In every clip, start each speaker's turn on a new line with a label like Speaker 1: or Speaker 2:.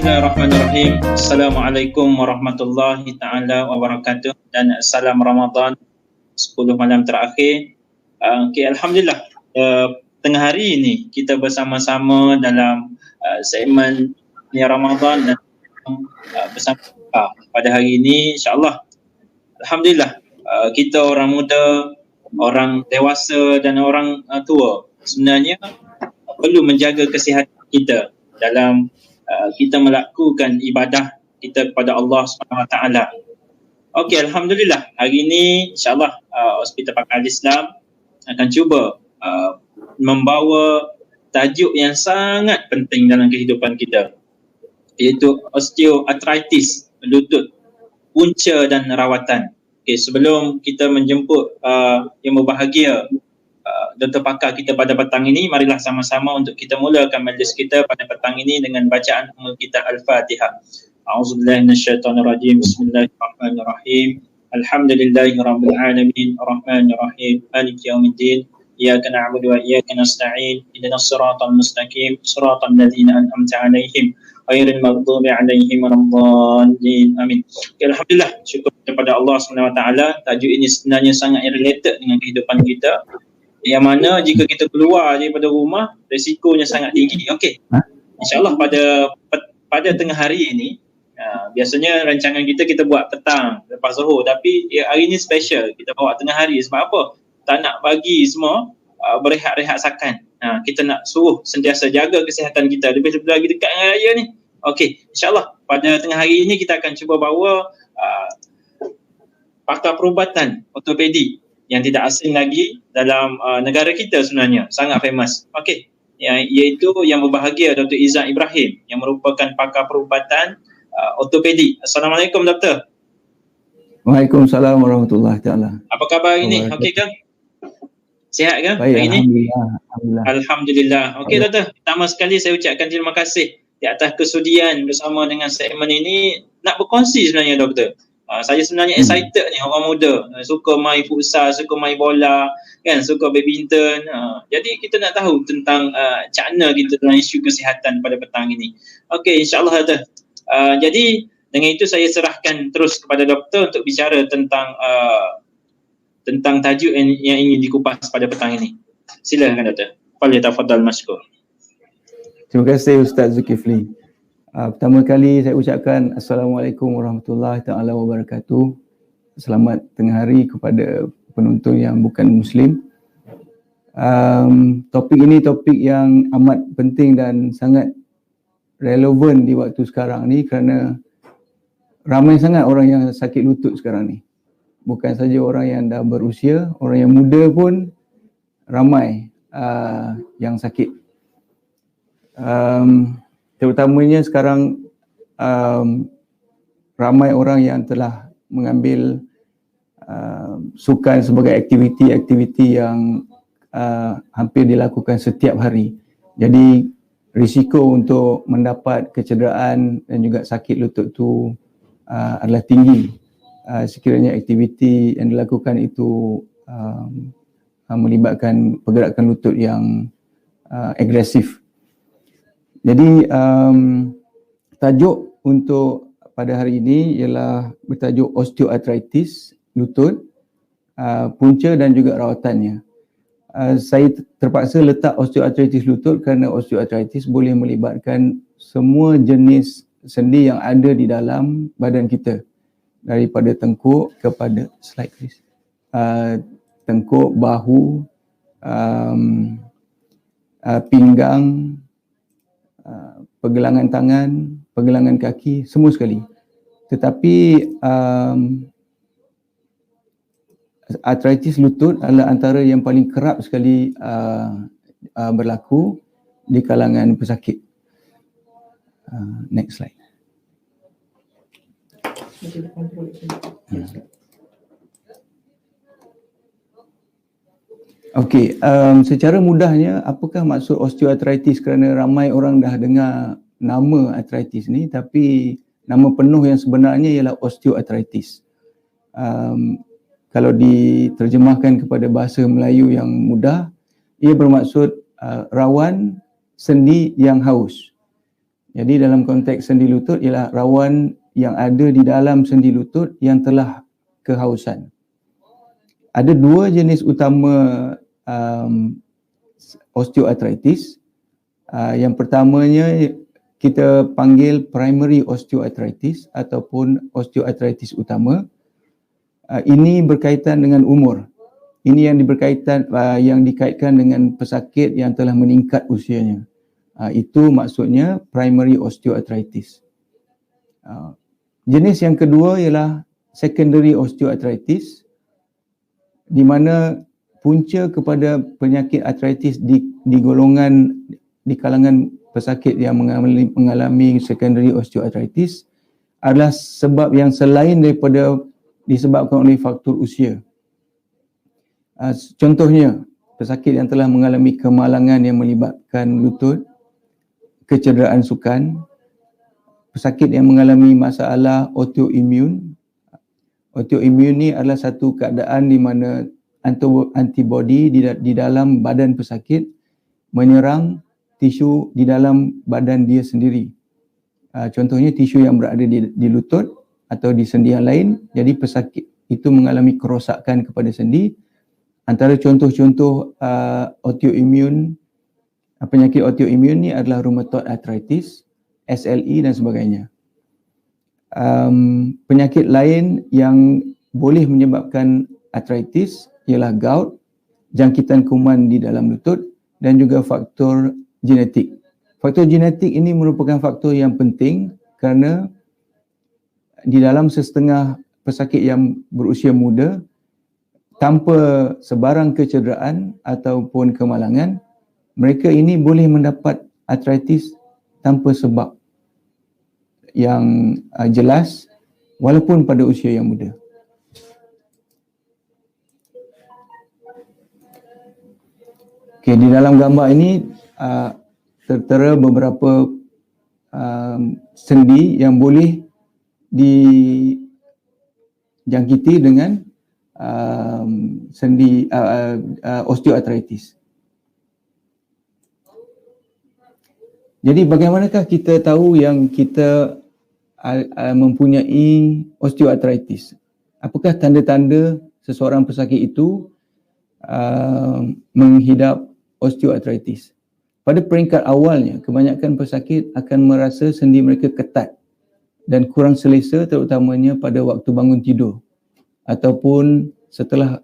Speaker 1: Bismillahirrahmanirrahim. Assalamualaikum warahmatullahi ta'ala wabarakatuh dan salam Ramadan 10 malam terakhir. Alhamdulillah, tengah hari ini kita bersama-sama dalam segmen Ramadan dan bersama pada hari ini insya-Allah. Alhamdulillah, kita orang muda, orang dewasa dan orang tua sebenarnya perlu menjaga kesihatan kita dalam kita melakukan ibadah kita kepada Allah SWT. Okey, alhamdulillah. Hari ini insya-Allah Hospital Pakar Islam akan cuba membawa tajuk yang sangat penting dalam kehidupan kita, iaitu osteoartritis lutut, punca dan rawatan. Okey, sebelum kita menjemput yang berbahagia Dr. Pakar kita pada petang ini, marilah sama-sama untuk kita mulakan majlis kita pada petang ini dengan bacaan kita Al-Fatihah. A'udzubillahi minasyaitonirrajim. Bismillahirrahmanirrahim. Alhamdulillahirabbil alamin, arrahmanirrahim, maliki yaumiddin. Iyyaka na'budu wa iyyaka nasta'in. Ihdinas siratal mustaqim, siratal ladzina an'amta 'alaihim ghairil maghdubi 'alaihim waladdallin. Amin. Okay, alhamdulillah, syukur kepada Allah SWT. Tajuk ini sebenarnya sangat related dengan kehidupan kita, yang mana jika kita keluar daripada rumah risikonya sangat tinggi. Okey, insyaAllah pada tengah hari ini, biasanya rancangan kita buat petang lepas zuhur, tapi hari ini special, kita bawa tengah hari. Sebab apa? Tak nak bagi semua berehat-rehat sakan. Kita nak suruh sentiasa jaga kesihatan kita, lebih lagi dekat dengan raya ni. Okey, insyaAllah pada tengah hari ini kita akan cuba bawa pakar perubatan ortopedi yang tidak asing lagi dalam negara kita sebenarnya, sangat famous. Okey, iaitu yang berbahagia Dr. Izzat Ibrahim yang merupakan pakar perubatan ortopedi. Assalamualaikum Doktor.
Speaker 2: Waalaikumsalam warahmatullahi taala.
Speaker 1: Apa khabar hari ini? Okey ke? Sihat ke
Speaker 2: Baik,
Speaker 1: hari ini?
Speaker 2: Alhamdulillah.
Speaker 1: Okey Doktor, pertama sekali saya ucapkan terima kasih di atas kesudian bersama dengan segmen ini nak berkongsi sebenarnya Doktor. Saya sebenarnya excited ni, orang muda suka main futsal, suka main bola kan, suka badminton. Jadi kita nak tahu tentang cakna kita dalam isu kesihatan pada petang ini. Okey, insya-Allah Doktor. Jadi dengan itu saya serahkan terus kepada doktor untuk bicara tentang tajuk yang ingin dikupas pada petang ini. Silakan Doktor. Falyatafaddal mashkur.
Speaker 2: Terima kasih Ustaz Zulkifli. Pertama kali saya ucapkan Assalamualaikum warahmatullahi taala wabarakatuh. Selamat tengah hari kepada penonton yang bukan Muslim. Topik ini topik yang amat penting dan sangat relevan di waktu sekarang ni, kerana ramai sangat orang yang sakit lutut sekarang ni. Bukan saja orang yang dah berusia, orang yang muda pun ramai yang sakit. Terutamanya sekarang ramai orang yang telah mengambil sukan sebagai aktiviti yang hampir dilakukan setiap hari. Jadi risiko untuk mendapat kecederaan dan juga sakit lutut tu adalah tinggi sekiranya aktiviti yang dilakukan itu melibatkan pergerakan lutut yang agresif. Jadi tajuk untuk pada hari ini ialah bertajuk osteoartritis lutut, punca dan juga rawatannya. Saya terpaksa letak osteoartritis lutut kerana osteoartritis boleh melibatkan semua jenis sendi yang ada di dalam badan kita, daripada tengkuk kepada slide please. Tengkuk, bahu, pinggang, pergelangan tangan, pergelangan kaki, semua sekali. Tetapi artritis lutut adalah antara yang paling kerap sekali berlaku di kalangan pesakit. Next slide. Okey, secara mudahnya apakah maksud osteoartritis? Kerana ramai orang dah dengar nama artritis ni, tapi nama penuh yang sebenarnya ialah osteoartritis. Kalau diterjemahkan kepada bahasa Melayu yang mudah, ia bermaksud rawan sendi yang haus. Jadi dalam konteks sendi lutut ialah rawan yang ada di dalam sendi lutut yang telah kehausan. Ada dua jenis utama osteoarthritis. Yang pertamanya kita panggil primary osteoarthritis ataupun osteoarthritis utama. Ini berkaitan dengan umur. Ini yang dikaitkan dengan pesakit yang telah meningkat usianya. Itu maksudnya primary osteoarthritis. Jenis yang kedua ialah secondary osteoarthritis, di mana punca kepada penyakit arthritis di kalangan pesakit yang mengalami secondary osteoarthritis adalah sebab yang selain daripada disebabkan oleh faktor usia. Contohnya, pesakit yang telah mengalami kemalangan yang melibatkan lutut, kecederaan sukan, pesakit yang mengalami masalah autoimun. Autoimun ni adalah satu keadaan di mana antibody di dalam badan pesakit menyerang tisu di dalam badan dia sendiri. Contohnya tisu yang berada di lutut atau di sendi yang lain, jadi pesakit itu mengalami kerosakan kepada sendi. Antara contoh-contoh penyakit autoimun ni adalah rheumatoid arthritis, SLE dan sebagainya. Penyakit lain yang boleh menyebabkan arthritis ialah gout, jangkitan kuman di dalam lutut dan juga faktor genetik. Faktor genetik ini merupakan faktor yang penting kerana di dalam setengah pesakit yang berusia muda, tanpa sebarang kecederaan ataupun kemalangan, mereka ini boleh mendapat arthritis tanpa sebab yang jelas walaupun pada usia yang muda. Okey, di dalam gambar ini tertera beberapa sendi yang boleh dijangkiti dengan sendi osteoarthritis. Jadi bagaimanakah kita tahu yang kita mempunyai osteoarthritis? Apakah tanda-tanda seseorang pesakit itu menghidap osteoarthritis? Pada peringkat awalnya, kebanyakan pesakit akan merasa sendi mereka ketat dan kurang selesa, terutamanya pada waktu bangun tidur ataupun setelah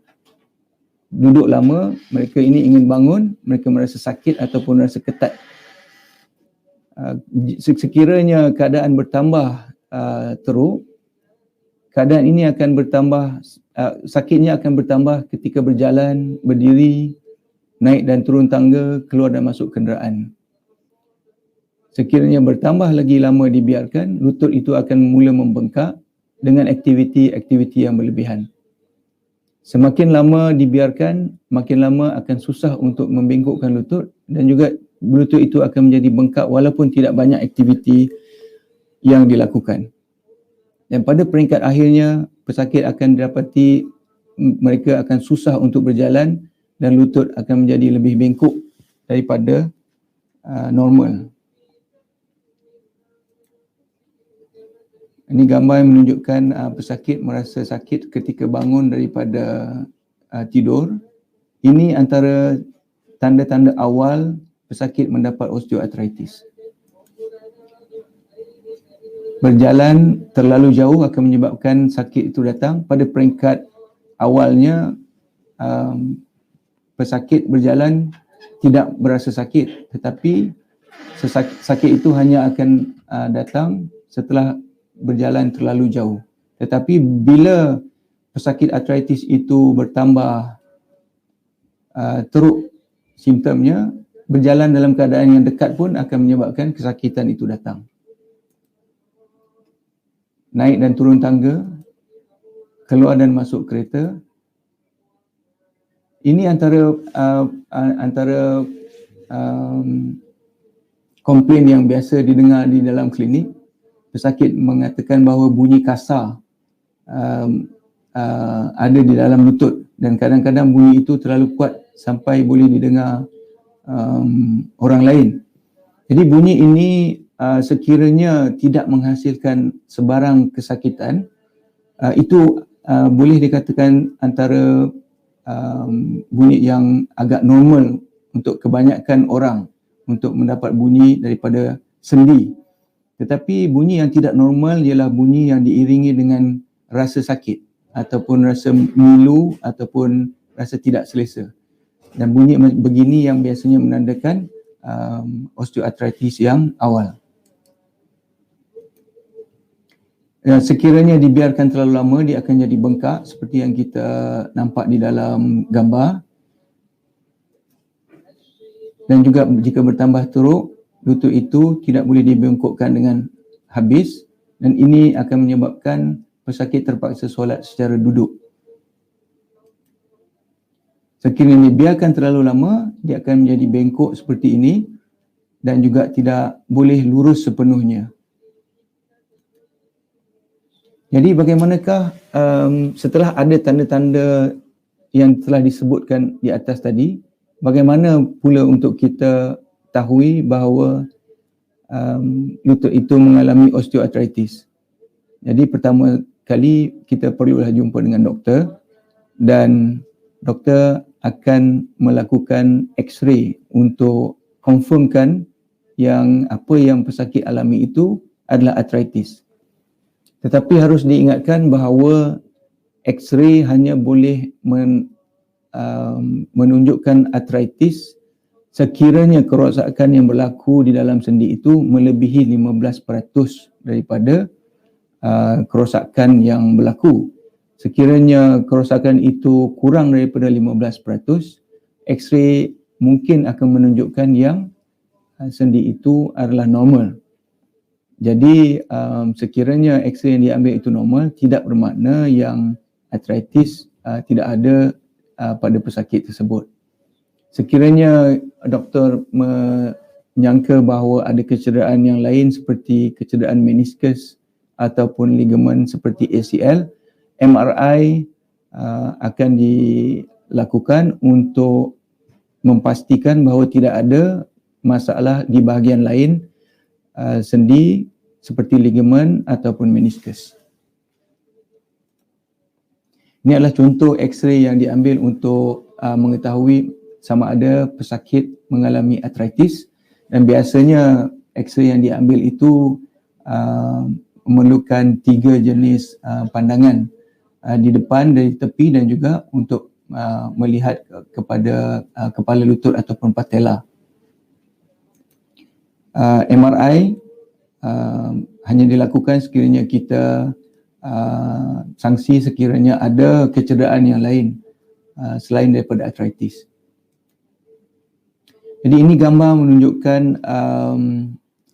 Speaker 2: duduk lama, mereka ini ingin bangun, mereka merasa sakit ataupun merasa ketat. Sekiranya keadaan bertambah teruk, keadaan ini akan bertambah, sakitnya akan bertambah ketika berjalan, berdiri, naik dan turun tangga, keluar dan masuk kenderaan. Sekiranya bertambah lagi lama dibiarkan, lutut itu akan mula membengkak dengan aktiviti-aktiviti yang berlebihan. Semakin lama dibiarkan, makin lama akan susah untuk membengkokkan lutut dan juga lutut itu akan menjadi bengkak walaupun tidak banyak aktiviti yang dilakukan. Dan pada peringkat akhirnya, pesakit akan didapati mereka akan susah untuk berjalan dan lutut akan menjadi lebih bengkok daripada normal. Ini gambar yang menunjukkan pesakit merasa sakit ketika bangun daripada tidur. Ini antara tanda-tanda awal pesakit mendapat osteoarthritis. Berjalan terlalu jauh akan menyebabkan sakit itu datang. Pada peringkat awalnya, pesakit berjalan tidak berasa sakit, tetapi sakit itu hanya akan datang setelah berjalan terlalu jauh. Tetapi bila pesakit arthritis itu bertambah teruk simptomnya, berjalan dalam keadaan yang dekat pun akan menyebabkan kesakitan itu datang. Naik dan turun tangga, keluar dan masuk kereta. Ini antara komplain yang biasa didengar di dalam klinik. Pesakit mengatakan bahawa bunyi kasar ada di dalam lutut dan kadang-kadang bunyi itu terlalu kuat sampai boleh didengar orang lain. Jadi bunyi ini sekiranya tidak menghasilkan sebarang kesakitan, itu boleh dikatakan antara bunyi yang agak normal untuk kebanyakan orang untuk mendapat bunyi daripada sendi. Tetapi bunyi yang tidak normal ialah bunyi yang diiringi dengan rasa sakit ataupun rasa milu ataupun rasa tidak selesa. Dan bunyi begini yang biasanya menandakan osteoartritis yang awal. Sekiranya dibiarkan terlalu lama, dia akan jadi bengkak seperti yang kita nampak di dalam gambar. Dan juga jika bertambah teruk, lutut itu tidak boleh dibengkokkan dengan habis dan ini akan menyebabkan pesakit terpaksa solat secara duduk. Sekiranya dibiarkan terlalu lama, dia akan menjadi bengkok seperti ini dan juga tidak boleh lurus sepenuhnya. Jadi bagaimanakah setelah ada tanda-tanda yang telah disebutkan di atas tadi, bagaimana pula untuk kita tahu bahawa lutut itu mengalami osteoartritis? Jadi pertama kali kita perlulah jumpa dengan doktor dan doktor akan melakukan X-ray untuk confirmkan yang apa yang pesakit alami itu adalah artritis. Tetapi harus diingatkan bahawa X-ray hanya boleh menunjukkan artritis sekiranya kerosakan yang berlaku di dalam sendi itu melebihi 15% daripada kerosakan yang berlaku. Sekiranya kerosakan itu kurang daripada 15%, X-ray mungkin akan menunjukkan yang sendi itu adalah normal. Jadi sekiranya X-ray yang diambil itu normal, tidak bermakna yang artritis tidak ada pada pesakit tersebut. Sekiranya doktor menyangka bahawa ada kecederaan yang lain seperti kecederaan meniskus ataupun ligamen seperti ACL, MRI akan dilakukan untuk memastikan bahawa tidak ada masalah di bahagian lain sendi seperti ligamen ataupun meniskus. Ini adalah contoh X-ray yang diambil untuk mengetahui sama ada pesakit mengalami artritis dan biasanya X-ray yang diambil itu memerlukan 3 jenis pandangan di depan, dari tepi dan juga untuk melihat kepada kepala lutut ataupun patella. MRI hanya dilakukan sekiranya kita sangsi sekiranya ada kecederaan yang lain selain daripada artritis. Jadi ini gambar menunjukkan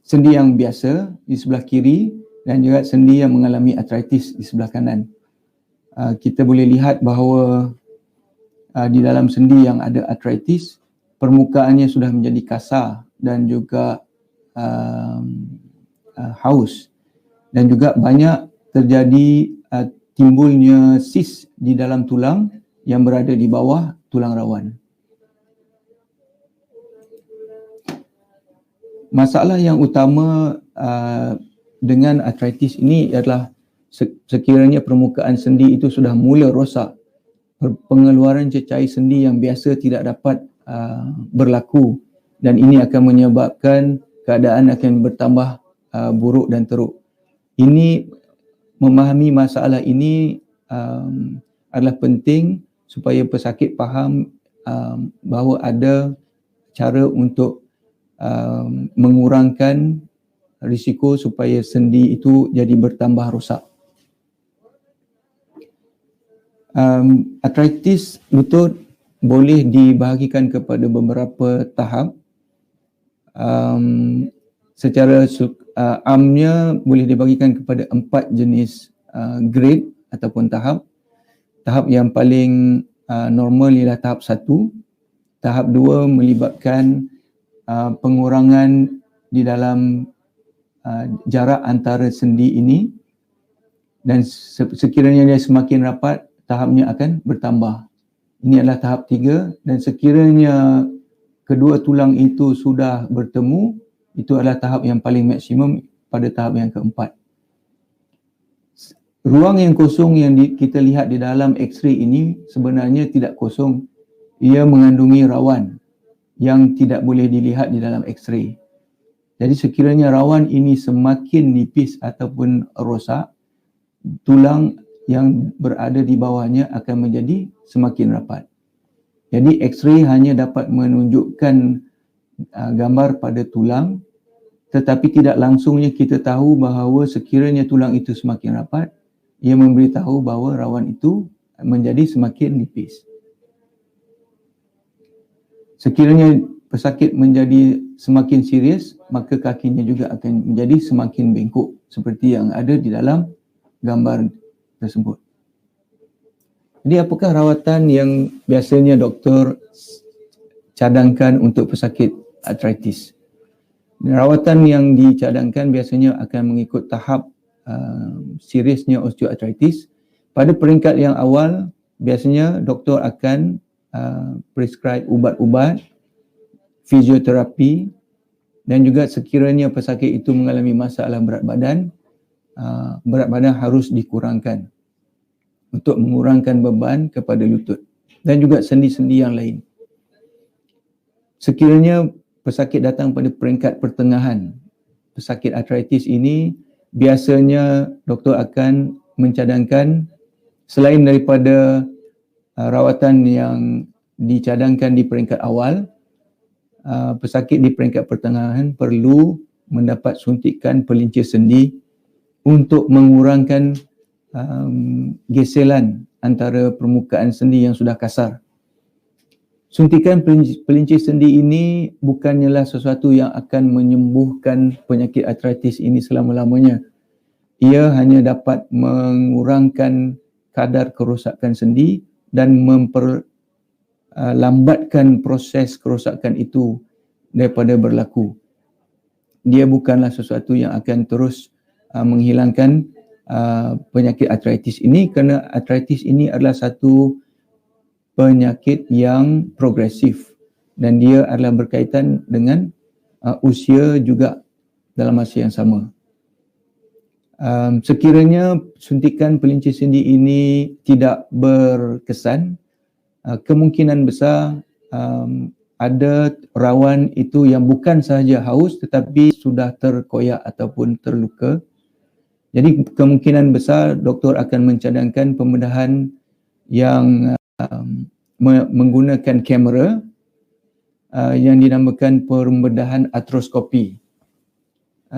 Speaker 2: sendi yang biasa di sebelah kiri dan juga sendi yang mengalami artritis di sebelah kanan. Kita boleh lihat bahawa di dalam sendi yang ada artritis, permukaannya sudah menjadi kasar dan juga haus dan juga banyak terjadi timbulnya sis di dalam tulang yang berada di bawah tulang rawan. Masalah yang utama dengan artritis ini adalah sekiranya permukaan sendi itu sudah mula rosak, pengeluaran cecair sendi yang biasa tidak dapat berlaku dan ini akan menyebabkan keadaan akan bertambah buruk dan teruk. Ini memahami masalah ini adalah penting supaya pesakit faham bahawa ada cara untuk mengurangkan risiko supaya sendi itu jadi bertambah rosak. Artritis lutut boleh dibahagikan kepada beberapa tahap. Secara amnya boleh dibagikan kepada 4 jenis grade ataupun tahap. Tahap yang paling normal ialah tahap 1. Tahap 2 melibatkan pengurangan di dalam jarak antara sendi ini dan sekiranya dia semakin rapat, tahapnya akan bertambah. Ini adalah tahap 3 dan sekiranya kedua tulang itu sudah bertemu, Itu adalah tahap yang paling maksimum pada tahap yang keempat. Ruang yang kosong yang kita lihat di dalam X-ray ini sebenarnya tidak kosong. Ia mengandungi rawan yang tidak boleh dilihat di dalam X-ray. Jadi sekiranya rawan ini semakin nipis ataupun rosak, tulang yang berada di bawahnya akan menjadi semakin rapat. Jadi X-ray hanya dapat menunjukkan gambar pada tulang, tetapi tidak langsungnya kita tahu bahawa sekiranya tulang itu semakin rapat, ia memberitahu bahawa rawan itu menjadi semakin nipis. Sekiranya pesakit menjadi semakin serius, maka kakinya juga akan menjadi semakin bengkok seperti yang ada di dalam gambar tersebut. Jadi apakah rawatan yang biasanya doktor cadangkan untuk pesakit artritis? Rawatan yang dicadangkan biasanya akan mengikut tahap seriusnya osteoartritis. Pada peringkat yang awal, biasanya doktor akan prescribe ubat-ubat, fisioterapi, dan juga sekiranya pesakit itu mengalami masalah berat badan harus dikurangkan untuk mengurangkan beban kepada lutut dan juga sendi-sendi yang lain. Sekiranya pesakit datang pada peringkat pertengahan, pesakit artritis ini biasanya doktor akan mencadangkan selain daripada rawatan yang dicadangkan di peringkat awal, pesakit di peringkat pertengahan perlu mendapat suntikan pelincir sendi untuk mengurangkan geselan antara permukaan sendi yang sudah kasar. Suntikan pelincir sendi ini bukannya sesuatu yang akan menyembuhkan penyakit artritis ini selama-lamanya. Ia hanya dapat mengurangkan kadar kerosakan sendi dan lambatkan proses kerosakan itu daripada berlaku. Dia bukanlah sesuatu yang akan terus menghilangkan penyakit artritis ini, kerana artritis ini adalah satu penyakit yang progresif dan dia adalah berkaitan dengan usia juga dalam masa yang sama. Sekiranya suntikan pelincir sendi ini tidak berkesan, kemungkinan besar ada rawan itu yang bukan sahaja haus tetapi sudah terkoyak ataupun terluka. Jadi kemungkinan besar doktor akan mencadangkan pembedahan yang menggunakan kamera yang dinamakan pembedahan artroskopi.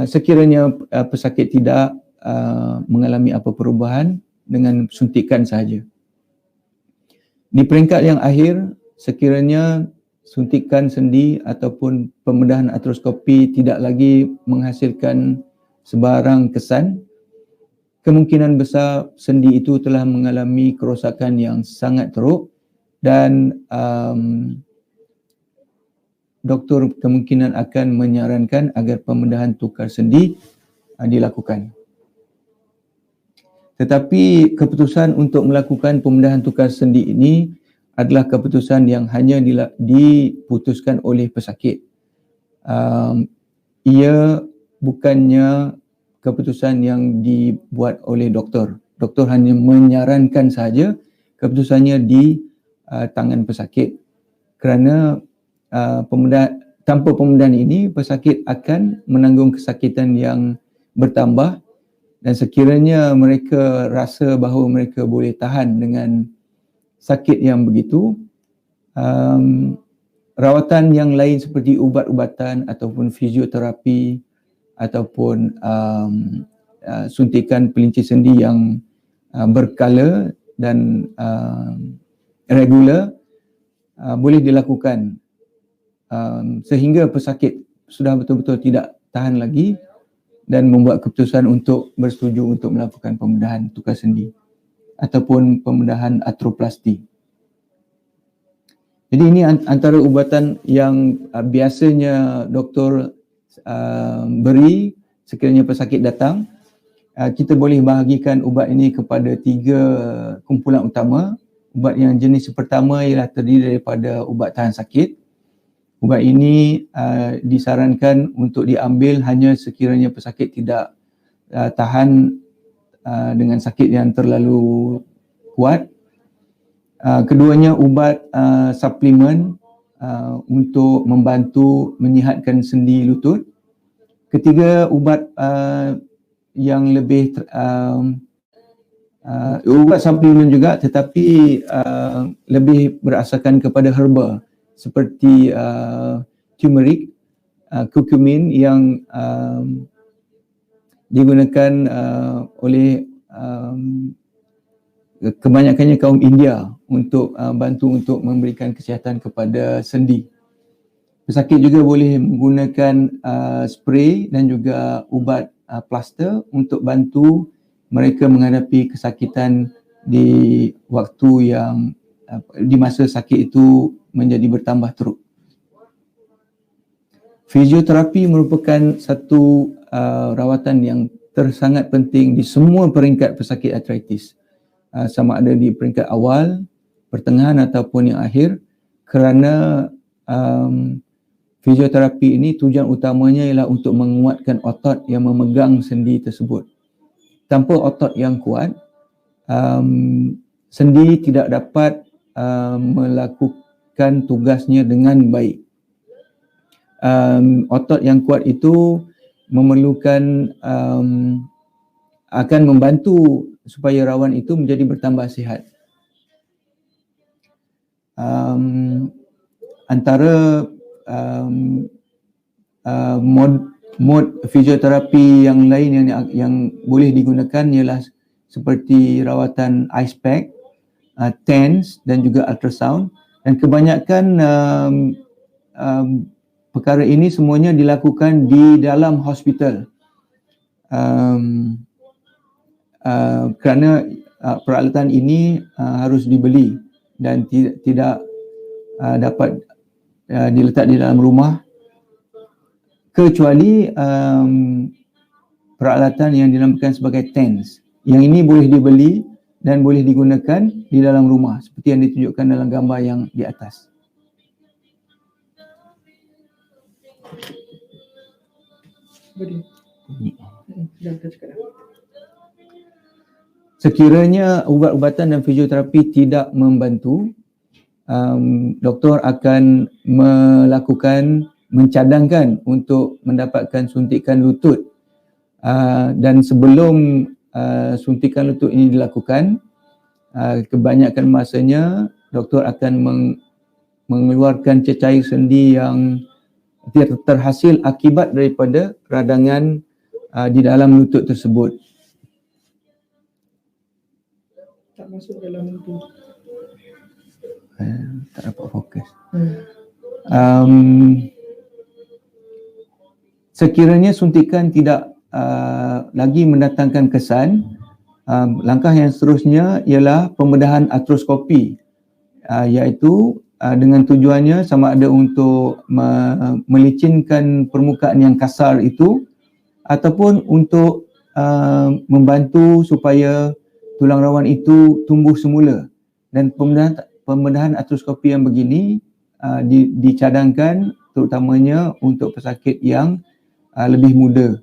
Speaker 2: Sekiranya pesakit tidak mengalami apa perubahan dengan suntikan sahaja. Di peringkat yang akhir, sekiranya suntikan sendi ataupun pembedahan artroskopi tidak lagi menghasilkan sebarang kesan, kemungkinan besar sendi itu telah mengalami kerosakan yang sangat teruk dan doktor kemungkinan akan menyarankan agar pembedahan tukar sendi dilakukan. Tetapi keputusan untuk melakukan pembedahan tukar sendi ini adalah keputusan yang hanya diputuskan oleh pesakit. Ia bukannya keputusan yang dibuat oleh doktor. Doktor hanya menyarankan sahaja, keputusannya di tangan pesakit. Kerana tanpa pembedahan ini, pesakit akan menanggung kesakitan yang bertambah dan sekiranya mereka rasa bahawa mereka boleh tahan dengan sakit yang begitu, rawatan yang lain seperti ubat-ubatan ataupun fisioterapi ataupun suntikan pelincir sendi yang berkala dan regular boleh dilakukan sehingga pesakit sudah betul-betul tidak tahan lagi dan membuat keputusan untuk bersetuju untuk melakukan pembedahan tukar sendi ataupun pembedahan artroplasti. Jadi ini antara ubatan yang biasanya doktor beri sekiranya pesakit datang. Kita boleh bahagikan ubat ini kepada 3 kumpulan utama. Ubat yang jenis pertama ialah terdiri daripada ubat tahan sakit. Ubat ini disarankan untuk diambil hanya sekiranya pesakit tidak tahan dengan sakit yang terlalu kuat. Keduanya ubat suplemen untuk membantu menyihatkan sendi lutut. Ketiga, ubat yang lebih ubat suplemen juga, tetapi lebih berasaskan kepada herba seperti turmeric, curcumin yang digunakan oleh kebanyakannya kaum India untuk bantu untuk memberikan kesihatan kepada sendi. Pesakit juga boleh menggunakan spray dan juga ubat plaster untuk bantu mereka menghadapi kesakitan di waktu yang di masa sakit itu menjadi bertambah teruk. Fisioterapi merupakan satu rawatan yang sangat penting di semua peringkat pesakit artritis, sama ada di peringkat awal, pertengahan ataupun yang akhir, kerana fisioterapi ini tujuan utamanya ialah untuk menguatkan otot yang memegang sendi tersebut. Tanpa otot yang kuat, sendi tidak dapat melakukan tugasnya dengan baik. Otot yang kuat itu memerlukan akan membantu supaya rawan itu menjadi bertambah sihat. Antara mod fisioterapi yang lain yang boleh digunakan ialah seperti rawatan ice pack, TENS dan juga ultrasound, dan kebanyakan perkara ini semuanya dilakukan di dalam hospital kerana peralatan ini harus dibeli dan tidak dapat diletak di dalam rumah, kecuali peralatan yang dinamakan sebagai TENS. Yang ini boleh dibeli dan boleh digunakan di dalam rumah seperti yang ditunjukkan dalam gambar yang di atas. Sekiranya ubat-ubatan dan fisioterapi tidak membantu, doktor akan mencadangkan untuk mendapatkan suntikan lutut, dan sebelum suntikan lutut ini dilakukan, kebanyakan masanya doktor akan mengeluarkan cecair sendi yang terhasil akibat daripada radangan di dalam lutut tersebut.
Speaker 3: Tak masuk dalam itu.
Speaker 2: Tak dapat fokus. Sekiranya suntikan tidak lagi mendatangkan kesan, langkah yang seterusnya ialah pembedahan artroskopi, iaitu dengan tujuannya sama ada untuk melicinkan permukaan yang kasar itu ataupun untuk membantu supaya tulang rawan itu tumbuh semula. Dan pembedahan artroskopi yang begini dicadangkan terutamanya untuk pesakit yang lebih muda,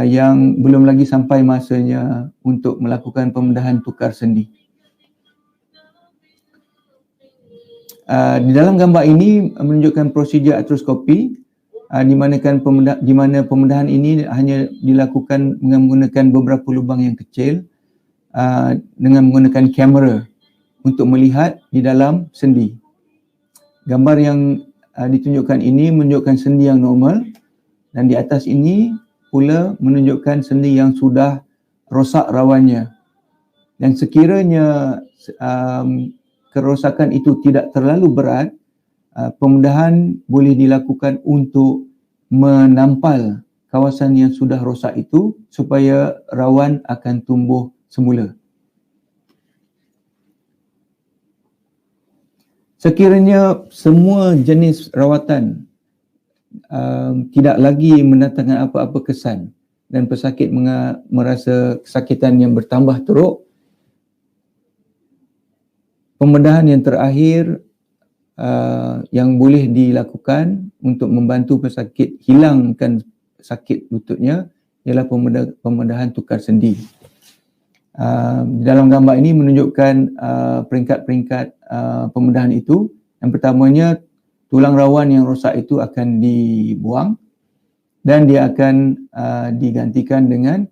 Speaker 2: yang belum lagi sampai masanya untuk melakukan pembedahan tukar sendi. Di dalam gambar ini menunjukkan prosedur artroskopi di mana pembedahan ini hanya dilakukan dengan menggunakan beberapa lubang yang kecil dengan menggunakan kamera untuk melihat di dalam sendi. Gambar yang ditunjukkan ini menunjukkan sendi yang normal, dan di atas ini pula menunjukkan sendi yang sudah rosak rawannya. Dan sekiranya kerosakan itu tidak terlalu berat, pembedahan boleh dilakukan untuk menampal kawasan yang sudah rosak itu supaya rawan akan tumbuh semula. Sekiranya semua jenis rawatan tidak lagi mendatangkan apa-apa kesan dan pesakit merasa kesakitan yang bertambah teruk, pembedahan yang terakhir yang boleh dilakukan untuk membantu pesakit hilangkan sakit lututnya ialah pembedahan tukar sendi. Dalam gambar ini menunjukkan peringkat-peringkat pembedahan itu. Yang pertamanya, tulang rawan yang rosak itu akan dibuang dan dia akan digantikan dengan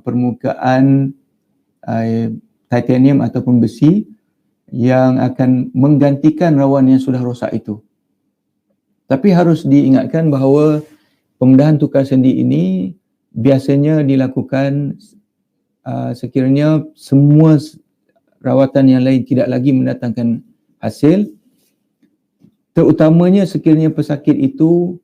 Speaker 2: permukaan titanium ataupun besi yang akan menggantikan rawan yang sudah rosak itu. Tapi harus diingatkan bahawa pembedahan tukar sendi ini biasanya dilakukan sekiranya semua rawatan yang lain tidak lagi mendatangkan hasil, terutamanya sekiranya pesakit itu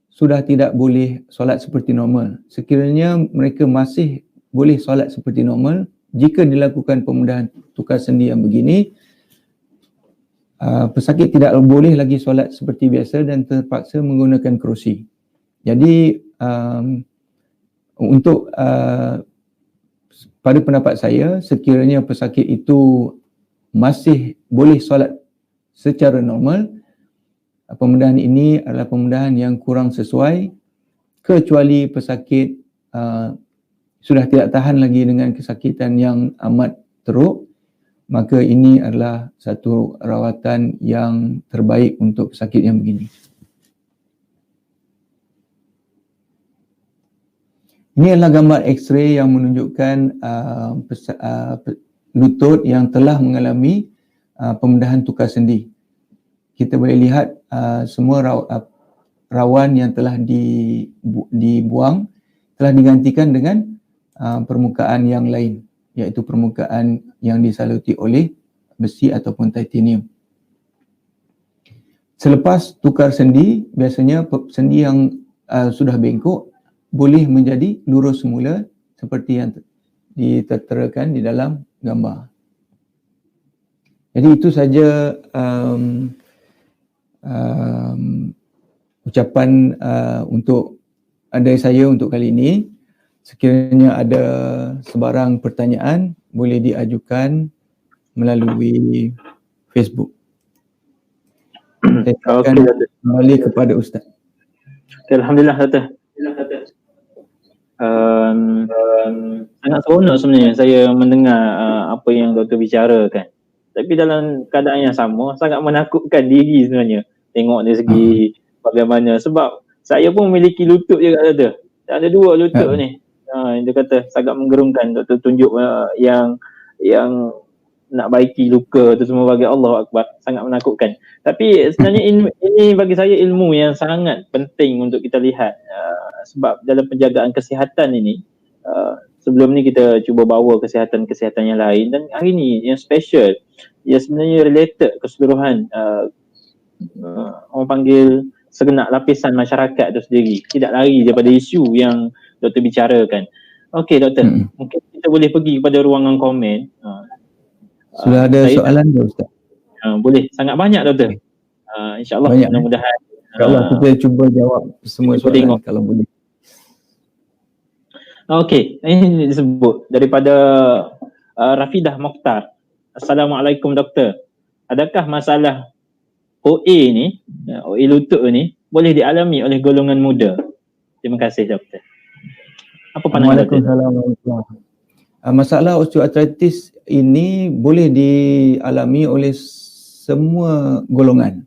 Speaker 2: sudah tidak boleh solat seperti normal. Sekiranya mereka masih boleh solat seperti normal, jika dilakukan pembedahan tukar sendi yang begini, pesakit tidak boleh lagi solat seperti biasa dan terpaksa menggunakan kerusi. Jadi untuk pada pendapat saya, sekiranya pesakit itu masih boleh solat secara normal, pembedahan ini adalah pembedahan yang kurang sesuai, kecuali pesakit sudah tidak tahan lagi dengan kesakitan yang amat teruk, maka ini adalah satu rawatan yang terbaik untuk pesakit yang begini. Ini adalah gambar X-ray yang menunjukkan lutut yang telah mengalami pembedahan tukar sendi. Kita boleh lihat semua rawan yang telah dibuang telah digantikan dengan permukaan yang lain, iaitu permukaan yang disaluti oleh besi ataupun titanium. Selepas tukar sendi, biasanya sendi yang sudah bengkok boleh menjadi lurus semula seperti yang diterterakan di dalam gambar. Jadi itu saja ucapan untuk dari saya untuk kali ini. Sekiranya ada sebarang pertanyaan, boleh diajukan melalui Facebook. Saya akan kembali kepada Ustaz.
Speaker 1: Alhamdulillah, Doktor. Sangat seronok sebenarnya saya mendengar apa yang Doktor bicarakan. Tapi dalam keadaan yang sama, sangat menakutkan diri sebenarnya. Tengok dari segi bagaimana. Sebab saya pun memiliki lutut juga, Doktor. Ada dua lutut ni. Dia kata sangat menggerunkan. Doktor tunjuk yang nak baiki luka tu semua bagi Allah Akbar. Sangat menakutkan. Tapi sebenarnya ini bagi saya ilmu yang sangat penting untuk kita lihat. Sebab dalam penjagaan kesihatan ini, sebelum ni kita cuba bawa kesihatan-kesihatan yang lain, dan hari ni yang special, yang sebenarnya related keseluruhan orang panggil segenap lapisan masyarakat itu sendiri. Tidak lari daripada isu yang Doktor bicarakan. Okey, Doktor, mungkin kita boleh pergi kepada ruangan komen.
Speaker 2: Sudah ada soalan ke Ustaz?
Speaker 1: Boleh, sangat banyak, Doktor. InsyaAllah mudah-mudahan
Speaker 2: InsyaAllah kita cuba jawab semua soalan tengok, kalau boleh.
Speaker 1: Okey, ini disebut daripada Rafidah Mokhtar. Assalamualaikum, Doktor. Adakah masalah OA ni, OA lutut ni boleh dialami oleh golongan muda? Terima kasih, Doktor. Apa pandangan Doktor?
Speaker 2: Waalaikumsalam. Masalah osteoartritis ini boleh dialami oleh semua golongan,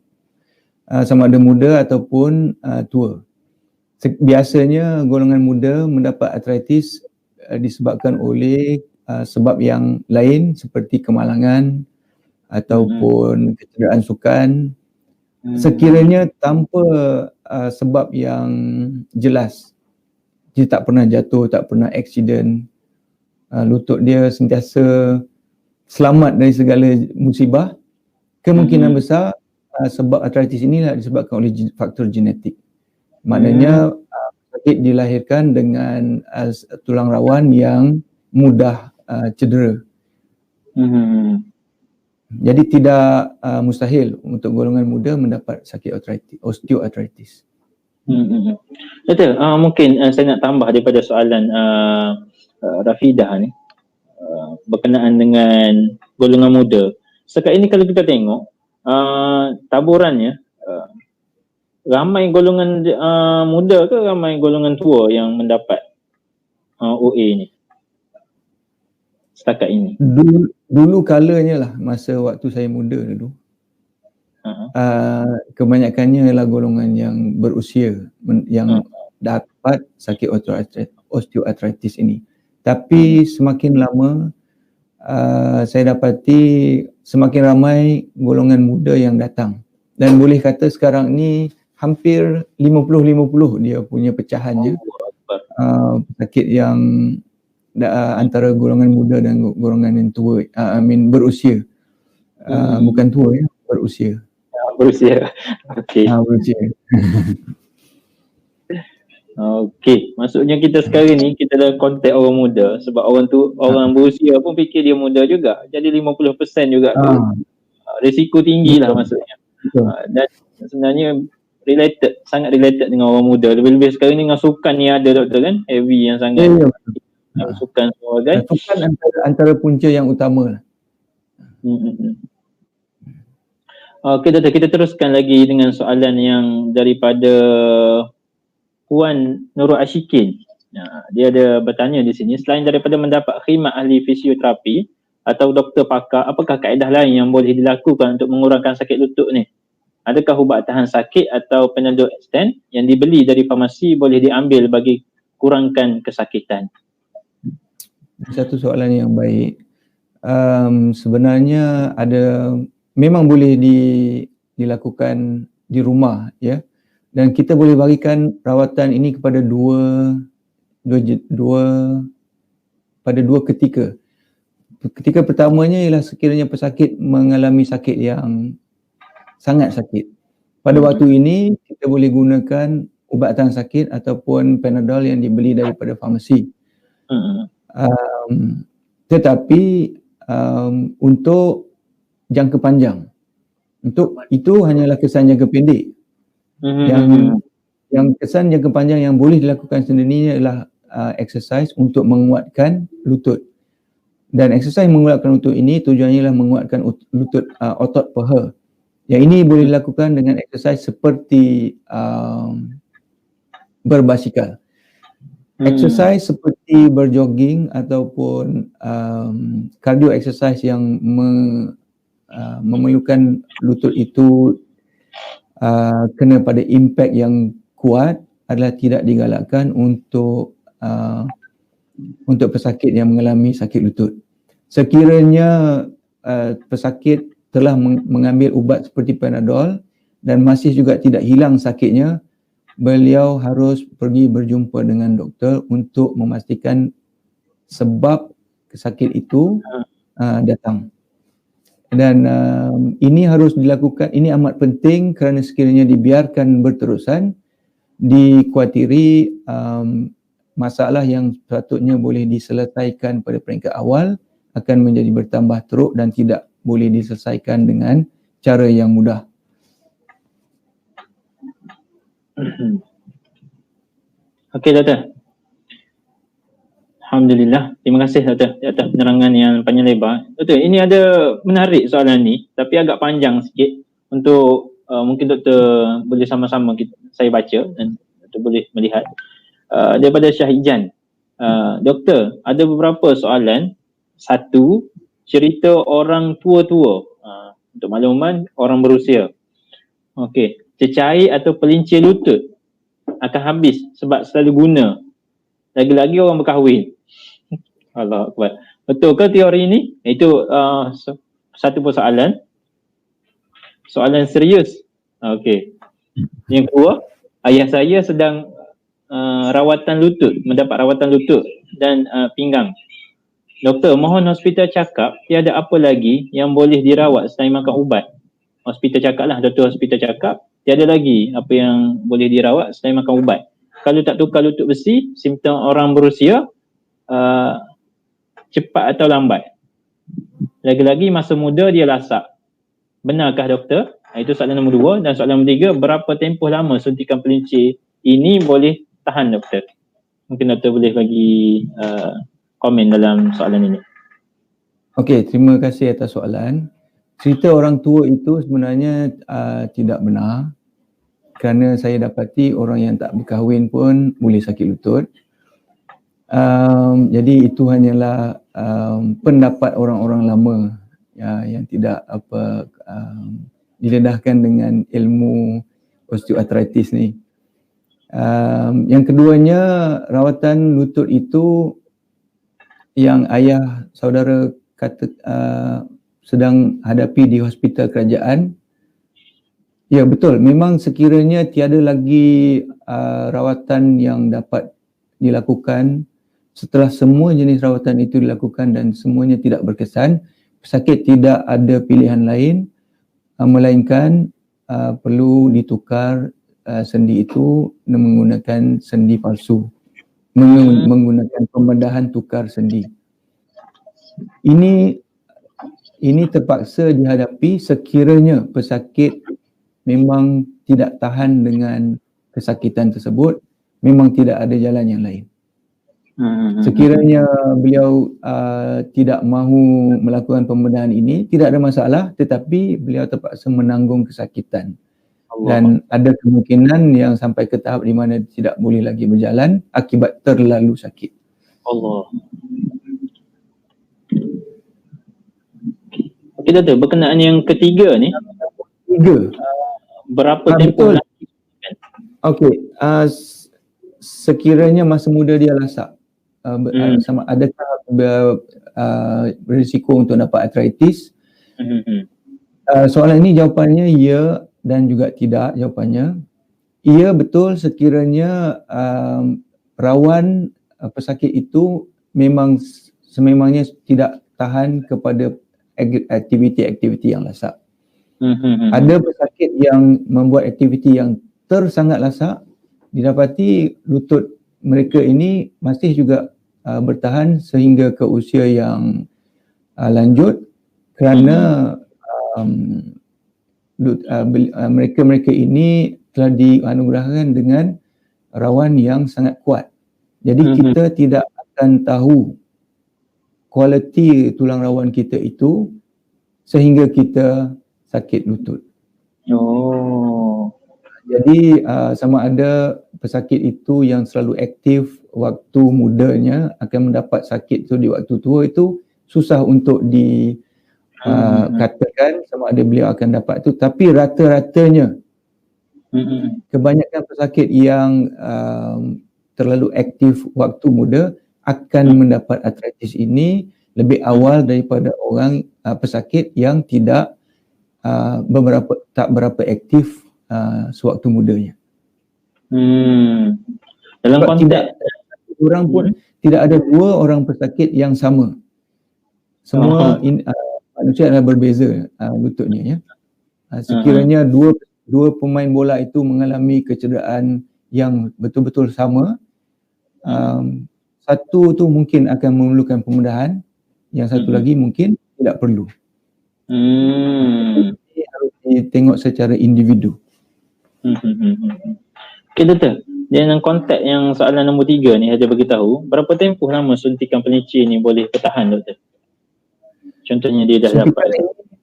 Speaker 2: sama ada muda ataupun tua. Biasanya golongan muda mendapat artritis disebabkan oleh sebab yang lain seperti kemalangan ataupun kecederaan sukan. Sekiranya tanpa sebab yang jelas, dia tak pernah jatuh, tak pernah aksiden, lutut dia sentiasa selamat dari segala musibah, kemungkinan besar sebab artritis ini disebabkan oleh faktor genetik. Maknanya sakit dilahirkan dengan tulang rawan yang mudah cedera. Jadi tidak mustahil untuk golongan muda mendapat sakit osteoartritis.
Speaker 1: Betul. Mungkin saya nak tambah daripada soalan Rafidah ni berkenaan dengan golongan muda. Sekarang ini kalau kita tengok
Speaker 4: taburannya ramai golongan muda ke ramai golongan tua yang mendapat OA ni setakat ini?
Speaker 2: Dulu kalanya lah, masa waktu saya muda dulu, kebanyakannya ialah golongan yang berusia yang dapat sakit osteoarthritis ini. Tapi semakin lama saya dapati semakin ramai golongan muda yang datang, dan boleh kata sekarang ni hampir 50-50 dia punya pecahannya. Sakit yang antara golongan muda dan golongan yang tua, berusia. Bukan tua ya, berusia.
Speaker 4: Berusia. Okey.
Speaker 2: Berusia.
Speaker 4: Okey, maksudnya kita sekarang ni kita dah kontak orang muda, sebab orang berusia pun fikir dia muda juga. Jadi 50% juga risiko tinggi lah maksudnya. Dan sebenarnya sangat related dengan orang muda. Lebih-lebih sekarang ni dengan sukan ni ada doktor kan, heavy yang sangat. Sukan sebagai
Speaker 2: sukan antara punca yang utama lah.
Speaker 4: Okey doktor, kita teruskan lagi dengan soalan yang daripada Puan Nurul Ashikin. Dia ada bertanya di sini, selain daripada mendapat khidmat ahli fisioterapi atau doktor pakar, apakah kaedah lain yang boleh dilakukan untuk mengurangkan sakit lutut ni? Adakah ubat tahan sakit atau Panadol Extend yang dibeli dari farmasi boleh diambil bagi kurangkan kesakitan?
Speaker 2: Satu soalan yang baik. Sebenarnya memang boleh dilakukan di rumah ya, dan kita boleh bagikan rawatan ini kepada dua ketika. Ketika pertamanya ialah sekiranya pesakit mengalami sakit yang sangat sakit. Pada waktu ini kita boleh gunakan ubat tahan sakit ataupun Panadol yang dibeli daripada farmasi. Tetapi untuk jangka panjang, untuk itu hanyalah kesan jangka pendek. Yang kesan jangka panjang yang boleh dilakukan sendirinya adalah exercise untuk menguatkan lutut. Dan exercise menguatkan lutut ini tujuannya adalah menguatkan lutut, otot paha. Yang ini boleh dilakukan dengan exercise seperti berbasikal. Exercise seperti berjogging ataupun cardio exercise yang memerlukan lutut itu kena pada impact yang kuat adalah tidak digalakkan untuk pesakit yang mengalami sakit lutut. Sekiranya pesakit telah mengambil ubat seperti Panadol dan masih juga tidak hilang sakitnya, beliau harus pergi berjumpa dengan doktor untuk memastikan sebab sakit itu datang. Dan ini harus dilakukan, ini amat penting kerana sekiranya dibiarkan berterusan, dikuatiri masalah yang sepatutnya boleh diselesaikan pada peringkat awal akan menjadi bertambah teruk dan tidak boleh diselesaikan dengan cara yang mudah.
Speaker 4: Okey doktor. Alhamdulillah. Terima kasih doktor atas penerangan yang panjang lebar. Doktor, ini ada menarik soalan ni tapi agak panjang sikit untuk mungkin doktor boleh sama-sama saya baca dan doktor boleh melihat. Daripada Syah Ijan. Doktor, ada beberapa soalan. Satu, cerita orang tua-tua. Untuk makluman, orang berusia. Okey, cecair atau pelincir lutut akan habis sebab selalu guna. Lagi-lagi orang berkahwin. Allah Akbar. Betul ke teori ini? Itu satu persoalan. Soalan serius. Okey. Yang kedua, ayah saya sedang rawatan lutut, mendapat rawatan lutut dan pinggang. Doktor, mohon hospital cakap tiada apa lagi yang boleh dirawat selain makan ubat. Hospital cakap lah, doktor hospital cakap tiada lagi apa yang boleh dirawat selain makan ubat. Kalau tak tukar lutut besi, simptom orang berusia cepat atau lambat. Lagi-lagi masa muda dia lasak. Benarkah doktor? Itu soalan nombor 2. Dan soalan nombor 3, berapa tempoh lama suntikan pelincir ini boleh tahan doktor? Mungkin doktor boleh bagi komen dalam soalan ini.
Speaker 2: Okey, terima kasih atas soalan. cerita orang tua itu sebenarnya tidak benar, kerana saya dapati orang yang tak berkahwin pun boleh sakit lutut. Jadi itu hanyalah pendapat orang-orang lama yang tidak didedahkan dengan ilmu osteoartritis ni. Yang keduanya, rawatan lutut itu yang ayah saudara kata sedang hadapi di hospital kerajaan. Ya betul, memang sekiranya tiada lagi rawatan yang dapat dilakukan setelah semua jenis rawatan itu dilakukan dan semuanya tidak berkesan, pesakit tidak ada pilihan lain melainkan perlu ditukar sendi itu menggunakan sendi palsu, menggunakan pembedahan tukar sendi. Ini terpaksa dihadapi sekiranya pesakit memang tidak tahan dengan kesakitan tersebut, memang tidak ada jalan yang lain. Sekiranya beliau tidak mahu melakukan pembedahan ini, tidak ada masalah, tetapi beliau terpaksa menanggung kesakitan. Dan ada kemungkinan yang sampai ke tahap di mana tidak boleh lagi berjalan akibat terlalu sakit.
Speaker 4: Allah. Okey Doktor, berkenaan yang ketiga ni, berapa tempoh
Speaker 2: betul.
Speaker 4: lagi?
Speaker 2: Okey, sekiranya masa muda dia lasak, sama adakah berisiko untuk dapat arthritis? Soalan ini jawapannya ya dan juga tidak jawapannya. Ya betul, sekiranya rawan pesakit itu memang sememangnya tidak tahan kepada aktiviti-aktiviti yang lasak. Ada pesakit yang membuat aktiviti yang sangat lasak, didapati lutut mereka ini masih juga bertahan sehingga ke usia yang lanjut, kerana mereka ini telah dianugerahkan dengan rawan yang sangat kuat. Jadi kita tidak akan tahu kualiti tulang rawan kita itu sehingga kita sakit lutut. Jadi sama ada pesakit itu yang selalu aktif waktu mudanya akan mendapat sakit tu di waktu tua, itu susah untuk dikatakan sama ada beliau akan dapat tu. Tapi rata-ratanya kebanyakan pesakit yang terlalu aktif waktu muda akan mendapat arthritis ini lebih awal daripada orang pesakit yang tak berapa aktif sewaktu mudanya.
Speaker 4: Dalam
Speaker 2: Sebab
Speaker 4: konteks
Speaker 2: orang pun tidak ada dua orang pesakit yang sama. Semua manusia adalah berbeza lututnya, ya. Sekiranya dua pemain bola itu mengalami kecederaan yang betul-betul sama, satu tu mungkin akan memerlukan pembedahan, yang satu lagi mungkin tidak perlu. Ini harus ditengok secara individu.
Speaker 4: Okey Doktor, dalam konteks yang soalan nombor 3 ni ada beritahu, berapa tempoh lama suntikan pelicin ni boleh bertahan Doktor? Contohnya dia dah dapat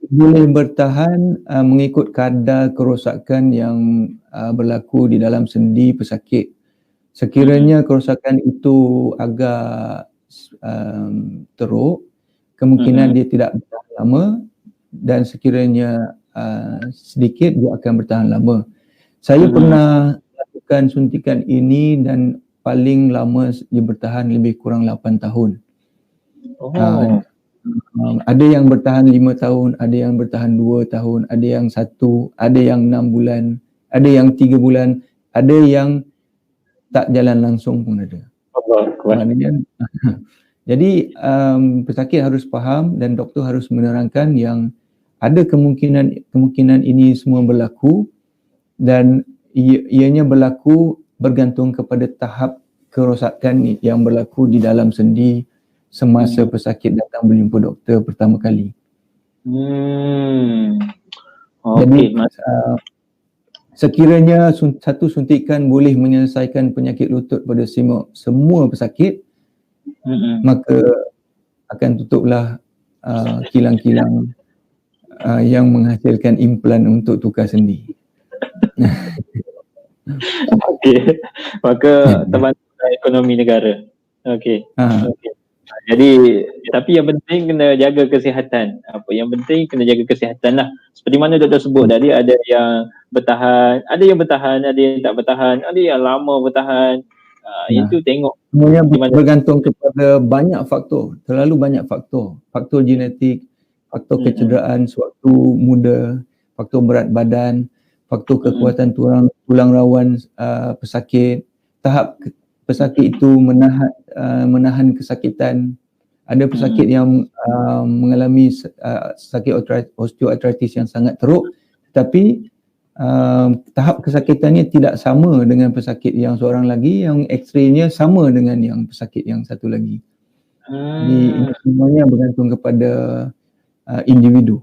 Speaker 2: boleh bertahan mengikut kadar kerosakan yang berlaku di dalam sendi pesakit. Sekiranya kerosakan itu agak teruk, kemungkinan dia tidak bertahan lama, dan sekiranya sedikit dia akan bertahan lama. Saya pernah lakukan suntikan ini dan paling lama dia bertahan lebih kurang 8 tahun. Ada yang bertahan 5 tahun, ada yang bertahan 2 tahun, ada yang 1, ada yang 6 bulan, ada yang 3 bulan, ada yang tak jalan langsung pun ada. Maknanya, jadi pesakit harus faham dan doktor harus menerangkan yang ada kemungkinan ini semua berlaku, dan ianya berlaku bergantung kepada tahap kerosakan yang berlaku di dalam sendi semasa pesakit datang berjumpa doktor pertama kali. Jadi sekiranya satu suntikan boleh menyelesaikan penyakit lutut pada semua pesakit, maka akan tutuplah kilang-kilang yang menghasilkan implan untuk tukar sendi.
Speaker 4: Okey. Maka terbantu ekonomi negara. Okey.
Speaker 2: Ha.
Speaker 4: Okey. Jadi tapi yang penting kena jaga kesihatan. Apa yang penting kena jaga kesihatan lah. Seperti mana doktor sebut tadi, ada yang bertahan, ada yang tak bertahan, ada yang lama bertahan. Itu tengok
Speaker 2: Semuanya
Speaker 4: di mana.
Speaker 2: bergantung kepada banyak faktor, terlalu banyak faktor. Faktor genetik, faktor kecederaan sewaktu muda, faktor berat badan, faktor kekuatan tulang rawan pesakit, tahap pesakit itu menahan kesakitan. Ada pesakit yang mengalami sakit osteoartritis yang sangat teruk, tetapi tahap kesakitannya tidak sama dengan pesakit yang seorang lagi, yang X-ray-nya sama dengan yang pesakit yang satu lagi. Jadi ini semuanya bergantung kepada individu.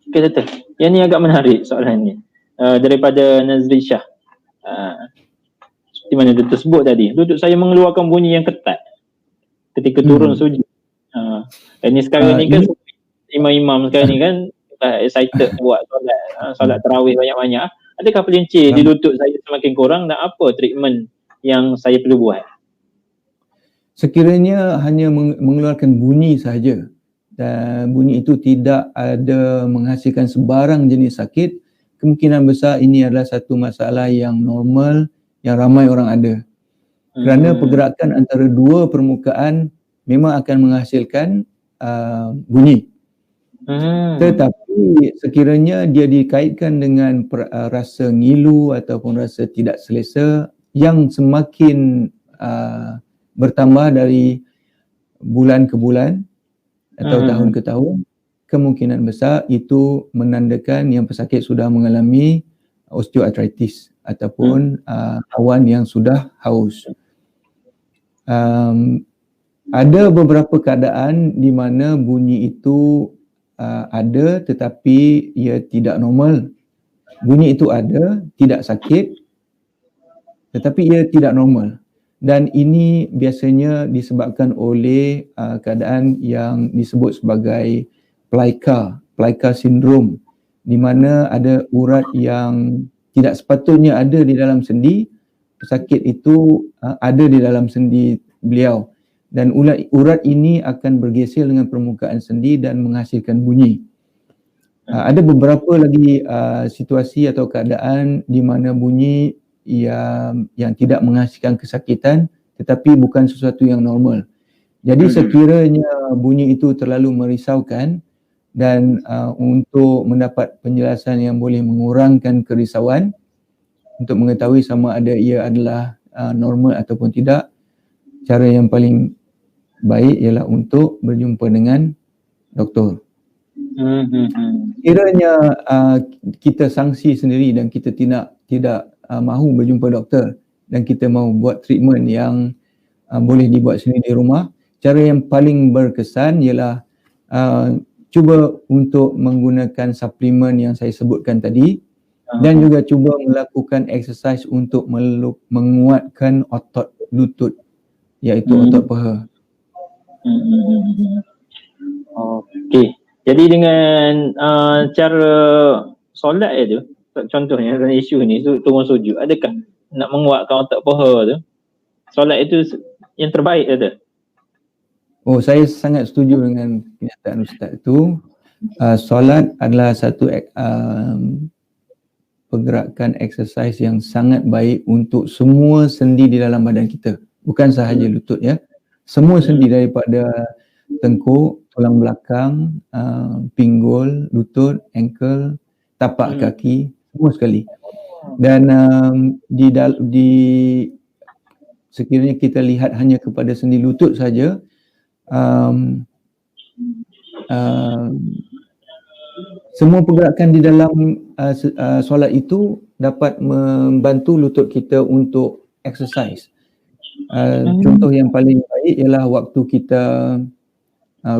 Speaker 4: Okey doktor, yang ni agak menarik soalan ni. Daripada Nazri Shah. Seperti mana doktor sebut tadi, lutut saya mengeluarkan bunyi yang ketat ketika turun sujud. Ini sekarang ni kan imam-imam sekarang ni kan excited buat solat tarawih banyak-banyak. Adakah pelincir di lutut saya semakin kurang dan apa treatment yang saya perlu buat?
Speaker 2: Sekiranya hanya mengeluarkan bunyi sahaja dan bunyi itu tidak ada menghasilkan sebarang jenis sakit, kemungkinan besar ini adalah satu masalah yang normal yang ramai orang ada. Kerana pergerakan antara dua permukaan memang akan menghasilkan bunyi. Tetapi sekiranya dia dikaitkan dengan rasa ngilu ataupun rasa tidak selesa yang semakin bertambah dari bulan ke bulan atau tahun ke tahun, kemungkinan besar itu menandakan yang pesakit sudah mengalami osteoartritis ataupun awan yang sudah haus. Ada beberapa keadaan di mana bunyi itu ada tetapi ia tidak normal. Bunyi itu ada, tidak sakit, tetapi ia tidak normal. Dan ini biasanya disebabkan oleh keadaan yang disebut sebagai plica syndrome, di mana ada urat yang tidak sepatutnya ada di dalam sendi. Pesakit itu ada di dalam sendi beliau dan urat ini akan bergeser dengan permukaan sendi dan menghasilkan bunyi. Ada beberapa lagi situasi atau keadaan di mana bunyi yang tidak menghasilkan kesakitan tetapi bukan sesuatu yang normal. Jadi sekiranya bunyi itu terlalu merisaukan dan untuk mendapat penjelasan yang boleh mengurangkan kerisauan, untuk mengetahui sama ada ia adalah normal ataupun tidak, cara yang paling baik ialah untuk berjumpa dengan doktor. Kiranya kita sangsi sendiri dan kita tidak mahu berjumpa doktor dan kita mahu buat treatment yang boleh dibuat sendiri di rumah, cara yang paling berkesan ialah cuba untuk menggunakan suplemen yang saya sebutkan tadi dan juga cuba melakukan exercise untuk menguatkan otot lutut, iaitu otot paha.
Speaker 4: Okey. Jadi dengan cara solat itu, contohnya dalam isu ni turun sujud, adakah nak menguatkan otot paha tu, solat itu yang terbaik ada?
Speaker 2: Oh, saya sangat setuju dengan kenyataan Ustaz itu. Solat adalah satu pergerakan exercise yang sangat baik untuk semua sendi di dalam badan kita. Bukan sahaja lutut ya. Semua sendi daripada tengkuk, tulang belakang, pinggul, lutut, ankle, tapak kaki, semua sekali. Dan sekiranya kita lihat hanya kepada sendi lutut saja, semua pergerakan di dalam solat itu dapat membantu lutut kita untuk exercise. Contoh yang paling baik ialah waktu kita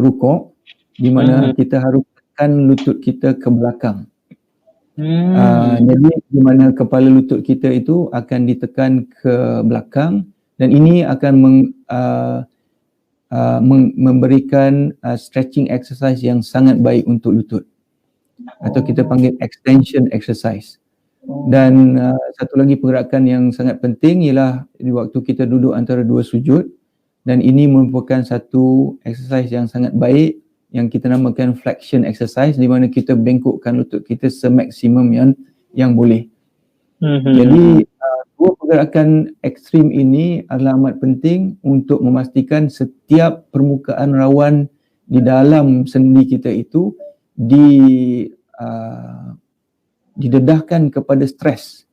Speaker 2: rukuk, di mana kita harus tekan lutut kita ke belakang. Jadi di mana kepala lutut kita itu akan ditekan ke belakang dan ini akan memberikan stretching exercise yang sangat baik untuk lutut. atau kita panggil extension exercise. Dan satu lagi pergerakan yang sangat penting ialah di waktu kita duduk antara dua sujud, dan ini merupakan satu exercise yang sangat baik yang kita namakan flexion exercise, di mana kita bengkokkan lutut kita semaksimum yang boleh. Jadi dua pergerakan ekstrim ini adalah amat penting untuk memastikan setiap permukaan rawan di dalam sendi kita itu didedahkan kepada stres.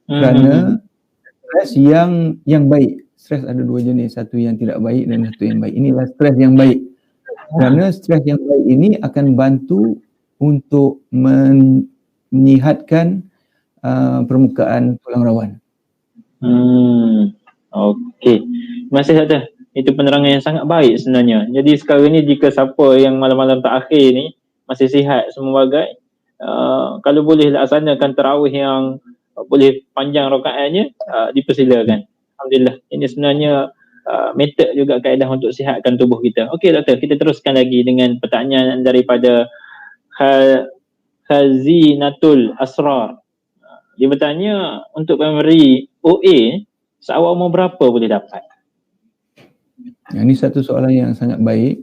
Speaker 2: Kerana stres yang baik. Stres ada dua jenis, satu yang tidak baik dan satu yang baik. Inilah stres yang baik. Kerana stres yang baik ini akan bantu untuk menyihatkan permukaan tulang rawan.
Speaker 4: Okey. Terima kasih Doktor. Itu penerangan yang sangat baik sebenarnya. Jadi sekarang ni jika siapa yang malam-malam terakhir ni masih sihat semua bagai, kalau boleh laksanakan tarawih yang boleh panjang rakaatnya, dipersilakan. Alhamdulillah. Ini sebenarnya metod juga kaedah untuk sihatkan tubuh kita. Okey Doktor, kita teruskan lagi dengan pertanyaan daripada Khazinatul Asrar. Dia bertanya, untuk memberi OA, seawal umur berapa boleh dapat?
Speaker 2: Ini satu soalan yang sangat baik.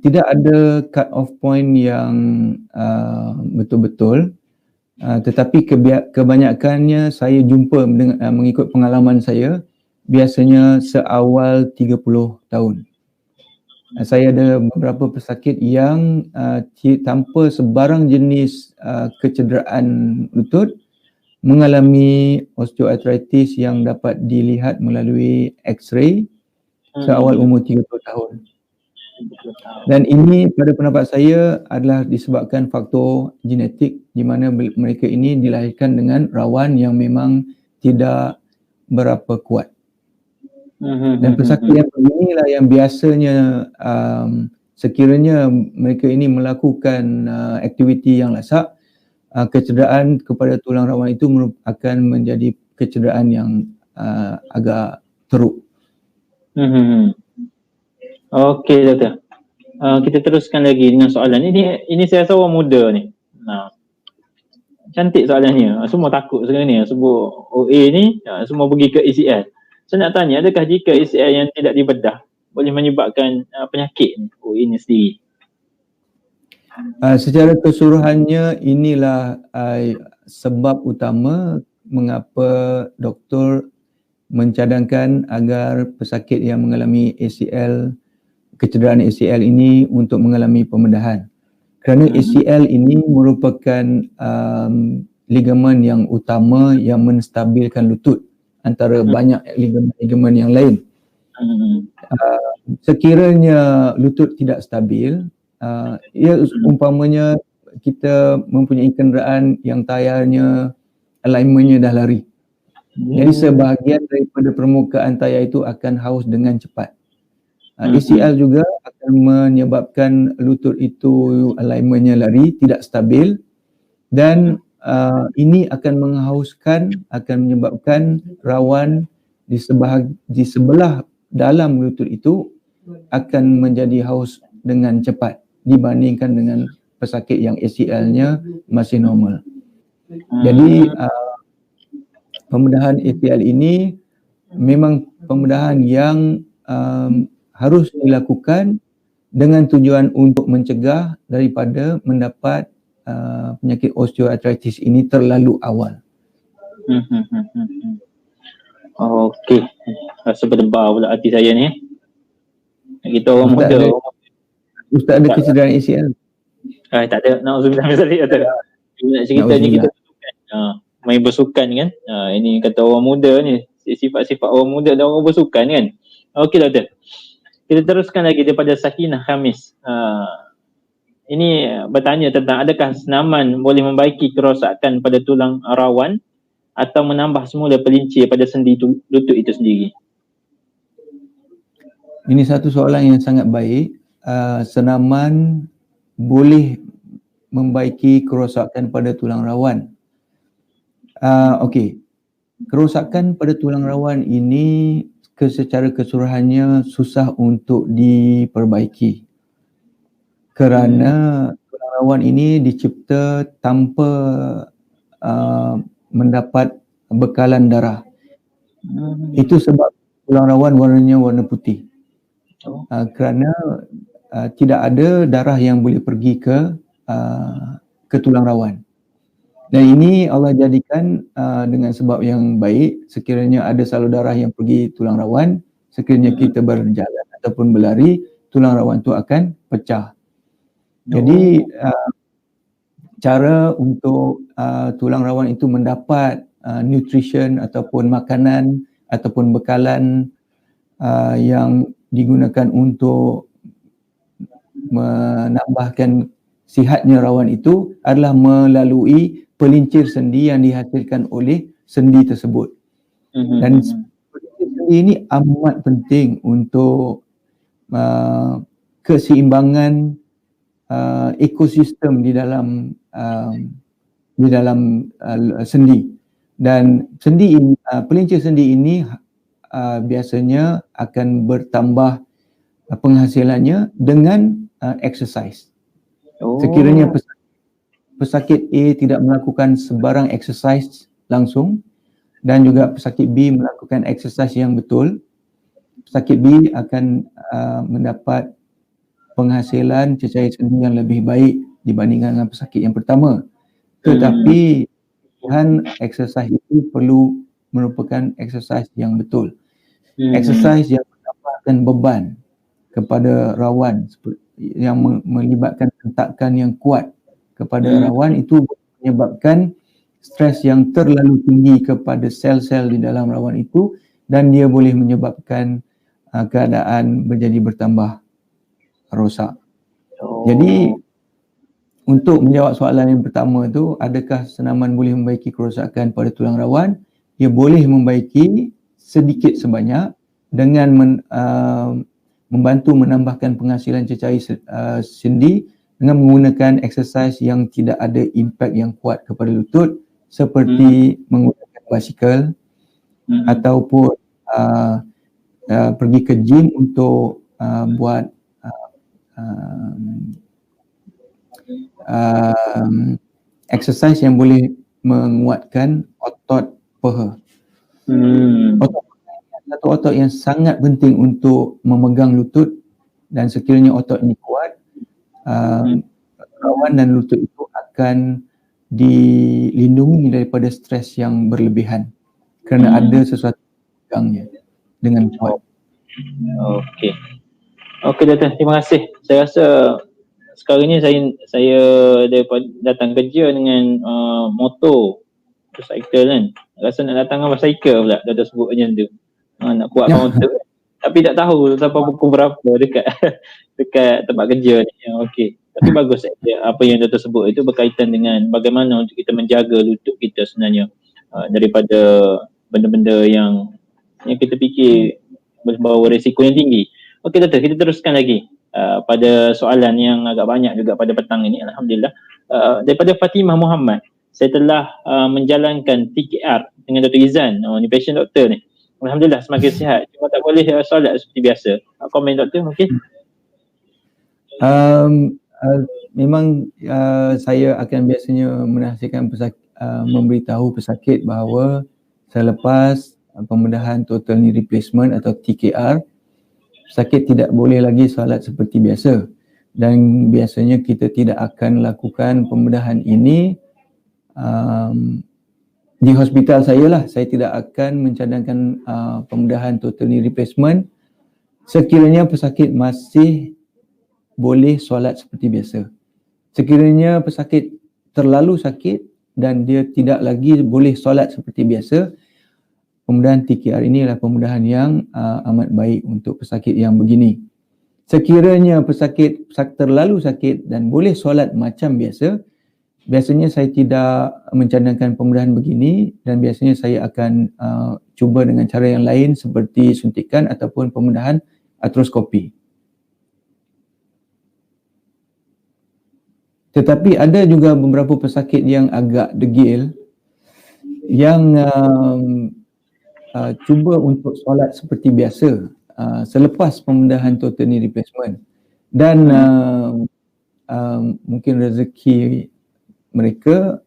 Speaker 2: Tidak ada cut off point yang betul-betul, tetapi kebanyakannya saya jumpa mengikut pengalaman saya, biasanya seawal 30 tahun. Saya ada beberapa pesakit yang tanpa sebarang jenis kecederaan lutut mengalami osteoarthritis yang dapat dilihat melalui X-ray seawal umur 30 tahun. Dan ini pada pendapat saya adalah disebabkan faktor genetik, di mana mereka ini dilahirkan dengan rawan yang memang tidak berapa kuat. Dan pesakit yang inilah yang biasanya sekiranya mereka ini melakukan aktiviti yang lasak, kecederaan kepada tulang rawan itu akan menjadi kecederaan yang agak teruk.
Speaker 4: Okey Doktor. Kita teruskan lagi dengan soalan ini saya rasa orang muda ni. Cantik soalannya. Semua takut sekarang ni sebut OA ni, semua pergi ke ACL. Saya nak tanya, adakah jika ACL yang tidak dibedah boleh menyebabkan penyakit ni, OA ni sendiri?
Speaker 2: Secara keseluruhannya inilah sebab utama mengapa doktor mencadangkan agar pesakit yang mengalami ACL, kecederaan ACL ini untuk mengalami pembedahan. Kerana ACL ini merupakan ligamen yang utama yang menstabilkan lutut antara banyak ligamen yang lain. Sekiranya lutut tidak stabil, ia umpamanya kita mempunyai kenderaan yang tayarnya, alignmentnya dah lari. Jadi sebahagian daripada permukaan tayar itu akan haus dengan cepat. ACL juga akan menyebabkan lutut itu alignmentnya lari, tidak stabil, dan ini akan menghauskan, akan menyebabkan rawan di sebelah dalam lutut itu akan menjadi haus dengan cepat dibandingkan dengan pesakit yang ACL-nya masih normal. Jadi pembedahan ACL ini memang pembedahan yang harus dilakukan dengan tujuan untuk mencegah daripada mendapat penyakit osteoarthritis ini terlalu awal.
Speaker 4: Okey. Rasa berdebar pula hati saya ni. Kita orang muda.
Speaker 2: Ustaz ada kecederaan ACL?
Speaker 4: Tak ada. Na'udzubillah min zalik. Nak cerita ni kita main bersukan kan. Ini kata orang muda ni, sifat-sifat orang muda dan orang bersukan kan. Okey Doktor. Kita teruskan lagi daripada Sakinah Khamis. Ini bertanya tentang adakah senaman boleh membaiki kerosakan pada tulang rawan atau menambah semula pelincir pada sendi lutut itu sendiri?
Speaker 2: Ini satu soalan yang sangat baik. Senaman boleh membaiki kerosakan pada tulang rawan. Okey. Kerosakan pada tulang rawan ini secara keseluruhannya susah untuk diperbaiki. Kerana tulang rawan ini dicipta tanpa mendapat bekalan darah. Itu sebab tulang rawan warnanya warna putih. Kerana tidak ada darah yang boleh pergi ke tulang rawan. Dan ini Allah jadikan dengan sebab yang baik. Sekiranya ada salur darah yang pergi tulang rawan, sekiranya kita berjalan ataupun berlari, tulang rawan itu akan pecah. Jadi cara untuk tulang rawan itu mendapat nutrition ataupun makanan ataupun bekalan yang digunakan untuk menambahkan sihatnya rawan itu adalah melalui pelincir sendi yang dihasilkan oleh sendi tersebut. Dan pelincir sendi ini amat penting untuk keseimbangan ekosistem di dalam sendi. Dan sendi ini, pelincir sendi ini biasanya akan bertambah penghasilannya dengan exercise. Sekiranya pesakit A tidak melakukan sebarang exercise langsung dan juga pesakit B melakukan exercise yang betul, pesakit B akan mendapat penghasilan cecair sendi yang lebih baik dibandingkan dengan pesakit yang pertama. Tetapi exercise itu perlu merupakan exercise yang betul. Exercise yang menambahkan beban kepada rawan yang melibatkan hentakan yang kuat kepada rawan itu menyebabkan stres yang terlalu tinggi kepada sel-sel di dalam rawan itu dan dia boleh menyebabkan keadaan menjadi bertambah rosak. Jadi untuk menjawab soalan yang pertama itu, adakah senaman boleh membaiki kerosakan pada tulang rawan? Ia boleh membaiki sedikit sebanyak dengan membantu menambahkan penghasilan cecair sendi dengan menggunakan exercise yang tidak ada impak yang kuat kepada lutut seperti menggunakan basikal ataupun pergi ke gym untuk buat exercise yang boleh menguatkan otot paha. Otot satu otot yang sangat penting untuk memegang lutut dan sekiranya otot ini kuat, rawan dan lutut itu akan dilindungi daripada stres yang berlebihan kerana ada sesuatu pegangnya dengan kuat.
Speaker 4: Okey. Okey Doktor, terima kasih. Saya rasa sekarang ni saya datang kerja dengan motor motorcycle kan. Rasa nak datang dengan basikal pula Doktor sebut macam tu. Nak kuatkan motor. Tapi tak tahu sampai pukul berapa dekat tempat kerja ni. Okey. Tapi bagus apa yang Doktor sebut itu berkaitan dengan bagaimana untuk kita menjaga lutut kita sebenarnya daripada benda-benda yang kita fikir berbawa risiko yang tinggi. Okey Doktor, kita teruskan lagi pada soalan yang agak banyak juga pada petang ini. Alhamdulillah. Daripada Fatimah Muhammad, saya telah menjalankan TKR dengan Dr. Izan, ni passion doktor ni. Alhamdulillah semakin sihat. Cuma tak boleh solat seperti biasa. Komen doktor mungkin?
Speaker 2: Memang saya akan biasanya menasihatkan memberitahu pesakit bahawa selepas pembedahan total knee replacement atau TKR, pesakit tidak boleh lagi solat seperti biasa. Dan biasanya kita tidak akan lakukan pembedahan ini di hospital saya lah. Saya tidak akan mencadangkan pembedahan total knee replacement sekiranya pesakit masih boleh solat seperti biasa. Sekiranya pesakit terlalu sakit dan dia tidak lagi boleh solat seperti biasa, pembedahan TKR ini adalah pembedahan yang amat baik untuk pesakit yang begini. Sekiranya pesakit terlalu sakit dan boleh solat macam biasa, biasanya saya tidak mencadangkan pembedahan begini dan biasanya saya akan cuba dengan cara yang lain seperti suntikan ataupun pembedahan artroskopi. Tetapi ada juga beberapa pesakit yang agak degil yang cuba untuk solat seperti biasa selepas pembedahan total knee replacement dan mungkin rezeki mereka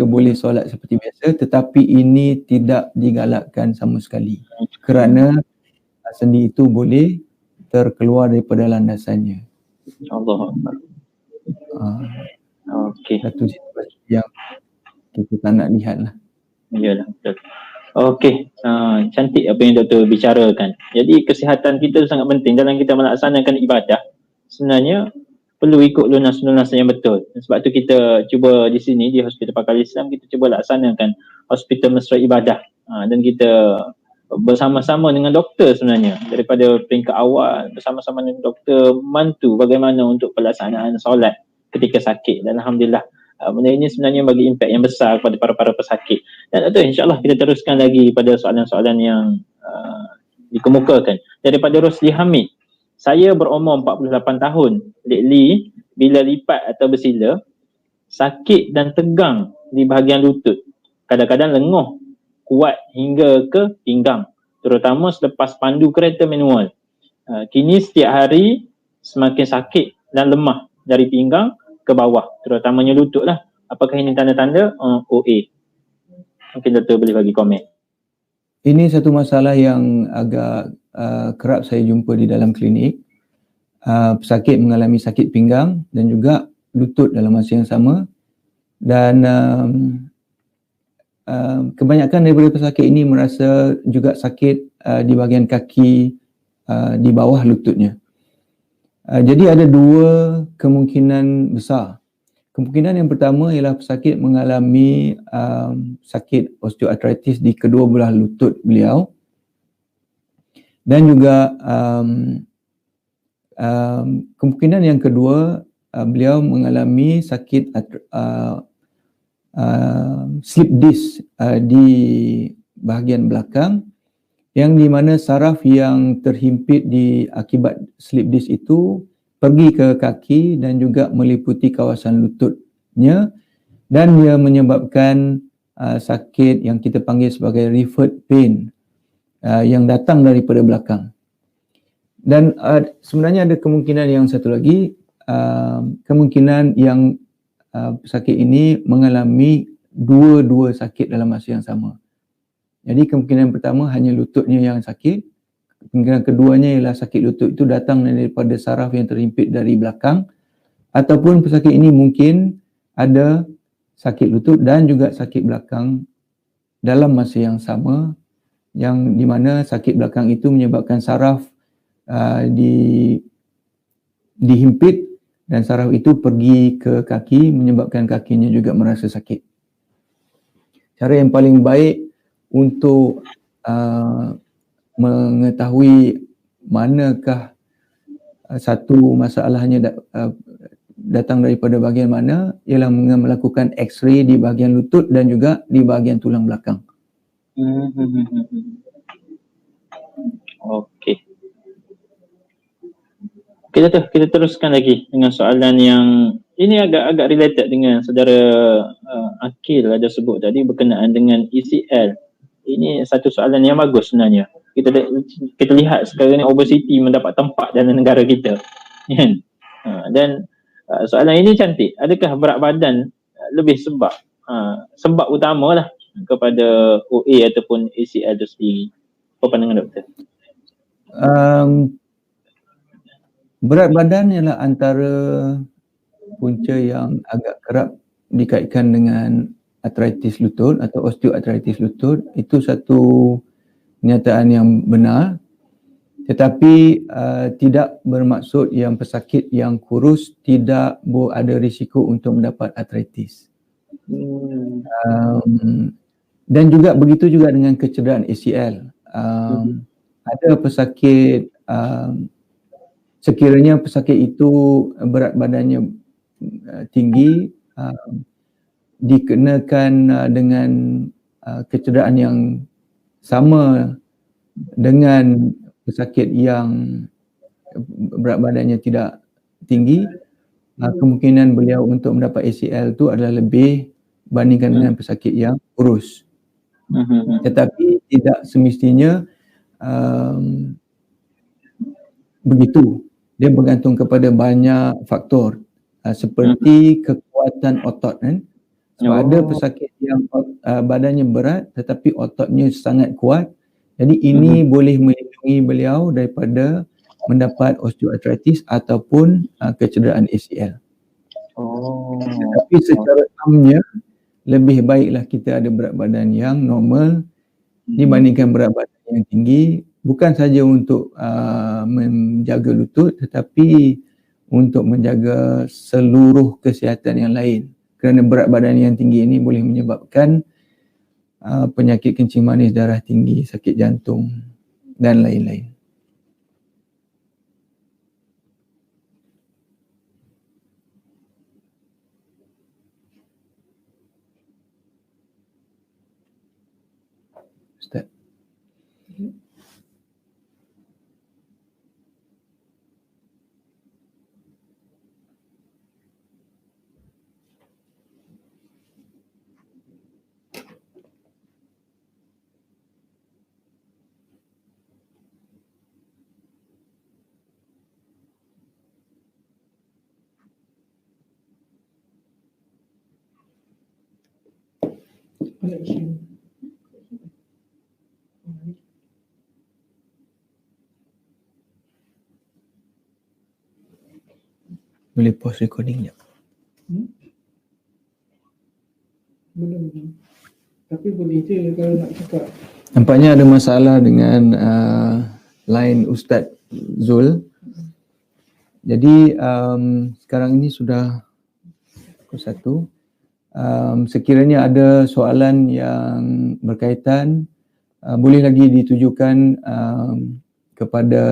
Speaker 2: boleh solat seperti biasa, tetapi ini tidak digalakkan sama sekali kerana sendi itu boleh terkeluar daripada landasannya.
Speaker 4: Allah. Okey.
Speaker 2: Satu situasi yang kita tak nak lihat lah.
Speaker 4: Iyalah, betul. Okey, cantik apa yang Doktor bicarakan. Jadi kesihatan kita sangat penting dalam kita melaksanakan ibadah. Sebenarnya perlu ikut lunas-lunas yang betul. Sebab tu kita cuba di sini di Hospital Pakar Islam, kita cuba laksanakan hospital mesra ibadah. Dan kita bersama-sama dengan doktor sebenarnya daripada peringkat awal, bersama-sama dengan doktor mantu bagaimana untuk pelaksanaan solat ketika sakit. Dan alhamdulillah benda ini sebenarnya bagi impak yang besar kepada para pesakit. Dan Doktor, insyaAllah kita teruskan lagi pada soalan-soalan yang dikemukakan. Daripada Rosli Hamid, saya berumur 48 tahun. Lately, bila lipat atau bersila, sakit dan tegang di bahagian lutut. Kadang-kadang lenguh, kuat hingga ke pinggang. Terutama selepas pandu kereta manual. Kini setiap hari semakin sakit dan lemah dari pinggang ke bawah, terutamanya lutut lah. Apakah ini tanda-tanda OA? Mungkin Doktor boleh bagi komen.
Speaker 2: Ini satu masalah yang agak kerap saya jumpa di dalam klinik. Pesakit mengalami sakit pinggang dan juga lutut dalam masa yang sama. Dan kebanyakan daripada pesakit ini merasa juga sakit di bahagian kaki di bawah lututnya. Jadi ada dua kemungkinan besar. Kemungkinan yang pertama ialah pesakit mengalami sakit osteoartritis di kedua belah lutut beliau, dan juga kemungkinan yang kedua beliau mengalami sakit slip disc di bahagian belakang, yang di mana saraf yang terhimpit di akibat slip disc itu pergi ke kaki dan juga meliputi kawasan lututnya, dan ia menyebabkan sakit yang kita panggil sebagai revert pain yang datang daripada belakang. Dan sebenarnya ada kemungkinan yang satu lagi, kemungkinan yang pesakit ini mengalami dua-dua sakit dalam masa yang sama. Jadi kemungkinan pertama hanya lututnya yang sakit, kemungkinan keduanya ialah sakit lutut itu datang daripada saraf yang terhimpit dari belakang, ataupun pesakit ini mungkin ada sakit lutut dan juga sakit belakang dalam masa yang sama, yang di mana sakit belakang itu menyebabkan saraf dihimpit dan saraf itu pergi ke kaki, menyebabkan kakinya juga merasa sakit. Cara yang paling baik untuk mengetahui manakah satu masalahnya datang daripada bahagian mana ialah melakukan X-ray di bahagian lutut dan juga di bahagian tulang belakang.
Speaker 4: Okey. Kita teruskan lagi dengan soalan yang ini agak related dengan saudara Akil ada sebut tadi berkenaan dengan ECL. Ini satu soalan yang bagus sebenarnya. Kita lihat sekarang ni obesity mendapat tempat dalam negara kita. Dan soalan ini cantik. Adakah berat badan lebih sebab utama lah kepada OA ataupun ACL itu sendiri? Apa pandangan doktor?
Speaker 2: Berat badan ialah antara punca yang agak kerap dikaitkan dengan artritis lutut atau osteoartritis lutut. Itu satu kenyataan yang benar, tetapi tidak bermaksud yang pesakit yang kurus tidak ada risiko untuk mendapat artritis. Dan juga begitu juga dengan kecederaan ACL. Ada pesakit sekiranya pesakit itu berat badannya tinggi, dikenakan dengan kecederaan yang sama dengan pesakit yang berat badannya tidak tinggi, kemungkinan beliau untuk mendapat ACL itu adalah lebih bandingkan dengan pesakit yang kurus. Tetapi tidak semestinya begitu. Dia bergantung kepada banyak faktor. seperti kekuatan otot kan. Sebab ada
Speaker 4: Oh.
Speaker 2: pesakit yang badannya berat tetapi ototnya sangat kuat. Jadi ini boleh melindungi beliau daripada mendapat osteoartritis ataupun kecederaan ACL.
Speaker 4: Oh.
Speaker 2: Tetapi secara amnya lebih baiklah kita ada berat badan yang normal dibandingkan berat badan yang tinggi, bukan saja untuk menjaga lutut tetapi untuk menjaga seluruh kesihatan yang lain. Kerana berat badan yang tinggi ini boleh menyebabkan penyakit kencing manis, darah tinggi, sakit jantung dan lain-lain. Ustaz.
Speaker 3: Connection.
Speaker 2: Boleh pause recording sekejap.
Speaker 3: Belum. Tapi boleh je kalau nak cakap.
Speaker 2: Nampaknya ada masalah dengan line Ustaz Zul. Jadi sekarang ini sudah pukul 1. Sekiranya ada soalan yang berkaitan, boleh lagi ditujukan kepada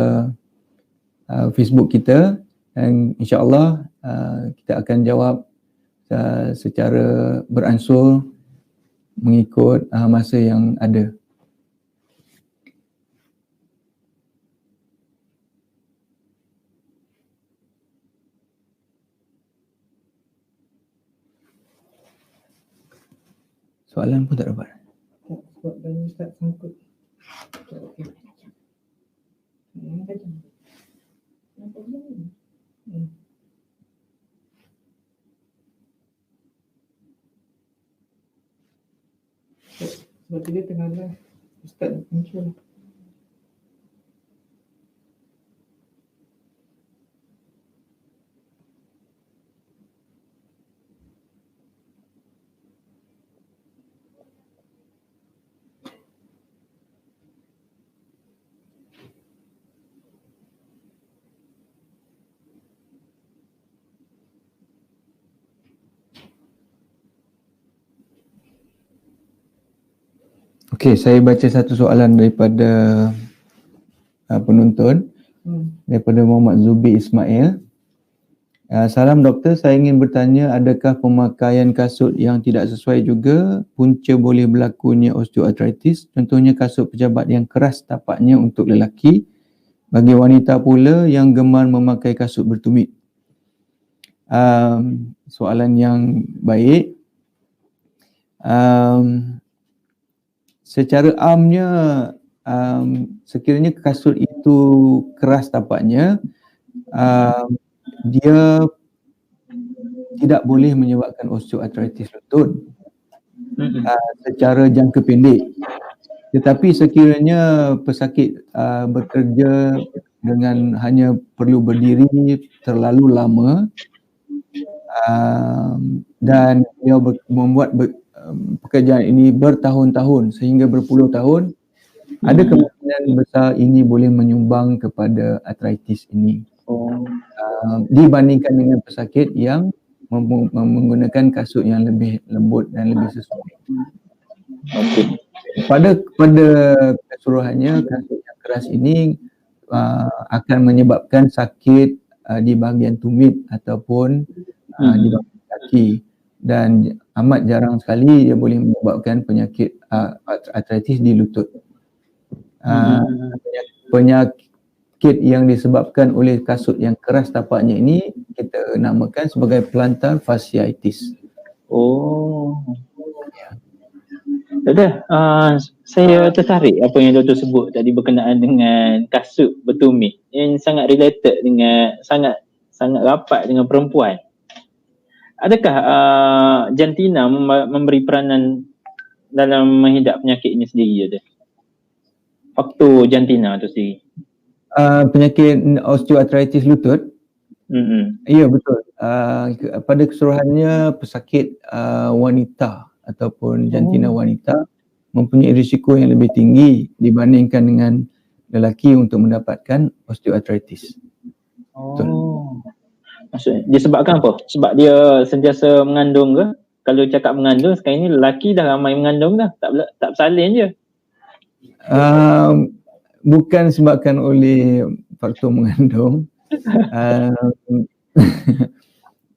Speaker 2: Facebook kita dan insya-Allah kita akan jawab secara beransur mengikut masa yang ada. Soalan pun tak dapat.
Speaker 3: Tak, sebab tanya Ustaz sangkut. Okey. Sebab dia tengah live. Ustaz muncul.
Speaker 2: Okey, saya baca satu soalan daripada penonton daripada Muhammad Zubi Ismail. Salam doktor, saya ingin bertanya, adakah pemakaian kasut yang tidak sesuai juga punca boleh berlakunya osteoartritis? Contohnya kasut pejabat yang keras tapaknya untuk lelaki, bagi wanita pula yang gemar memakai kasut bertumit. Soalan yang baik. Secara amnya sekiranya kasut itu keras tapaknya, dia tidak boleh menyebabkan osteoartritis lutut secara jangka pendek. Tetapi sekiranya pesakit bekerja dengan hanya perlu berdiri terlalu lama dan dia membuat pekerjaan ini bertahun-tahun sehingga berpuluh tahun, ada kemungkinan besar ini boleh menyumbang kepada artritis ini. Dibandingkan dengan pesakit yang menggunakan kasut yang lebih lembut dan lebih sesuai. Pada keseluruhannya, kasut yang keras ini akan menyebabkan sakit di bahagian tumit ataupun di bahagian kaki, dan amat jarang sekali dia boleh menyebabkan penyakit artritis di lutut. Penyakit yang disebabkan oleh kasut yang keras tapaknya ini kita namakan sebagai plantar fasciitis.
Speaker 4: Doktor, saya tertarik apa yang doktor sebut tadi berkenaan dengan kasut bertumit yang sangat related dengan sangat rapat dengan perempuan. adakah jantina memberi peranan dalam menghidap penyakit ini sendiri ada? Faktor jantina tu sendiri.
Speaker 2: Penyakit osteoartritis lutut. Ya, betul. Pada keseluruhannya pesakit wanita ataupun jantina wanita mempunyai risiko yang lebih tinggi dibandingkan dengan lelaki untuk mendapatkan osteoartritis. Betul.
Speaker 4: Maksudnya disebabkan apa? Sebab dia sentiasa mengandung ke? Kalau cakap mengandung, sekarang ni lelaki dah ramai mengandung dah. Tak bersalin je.
Speaker 2: Bukan sebabkan oleh faktor mengandung.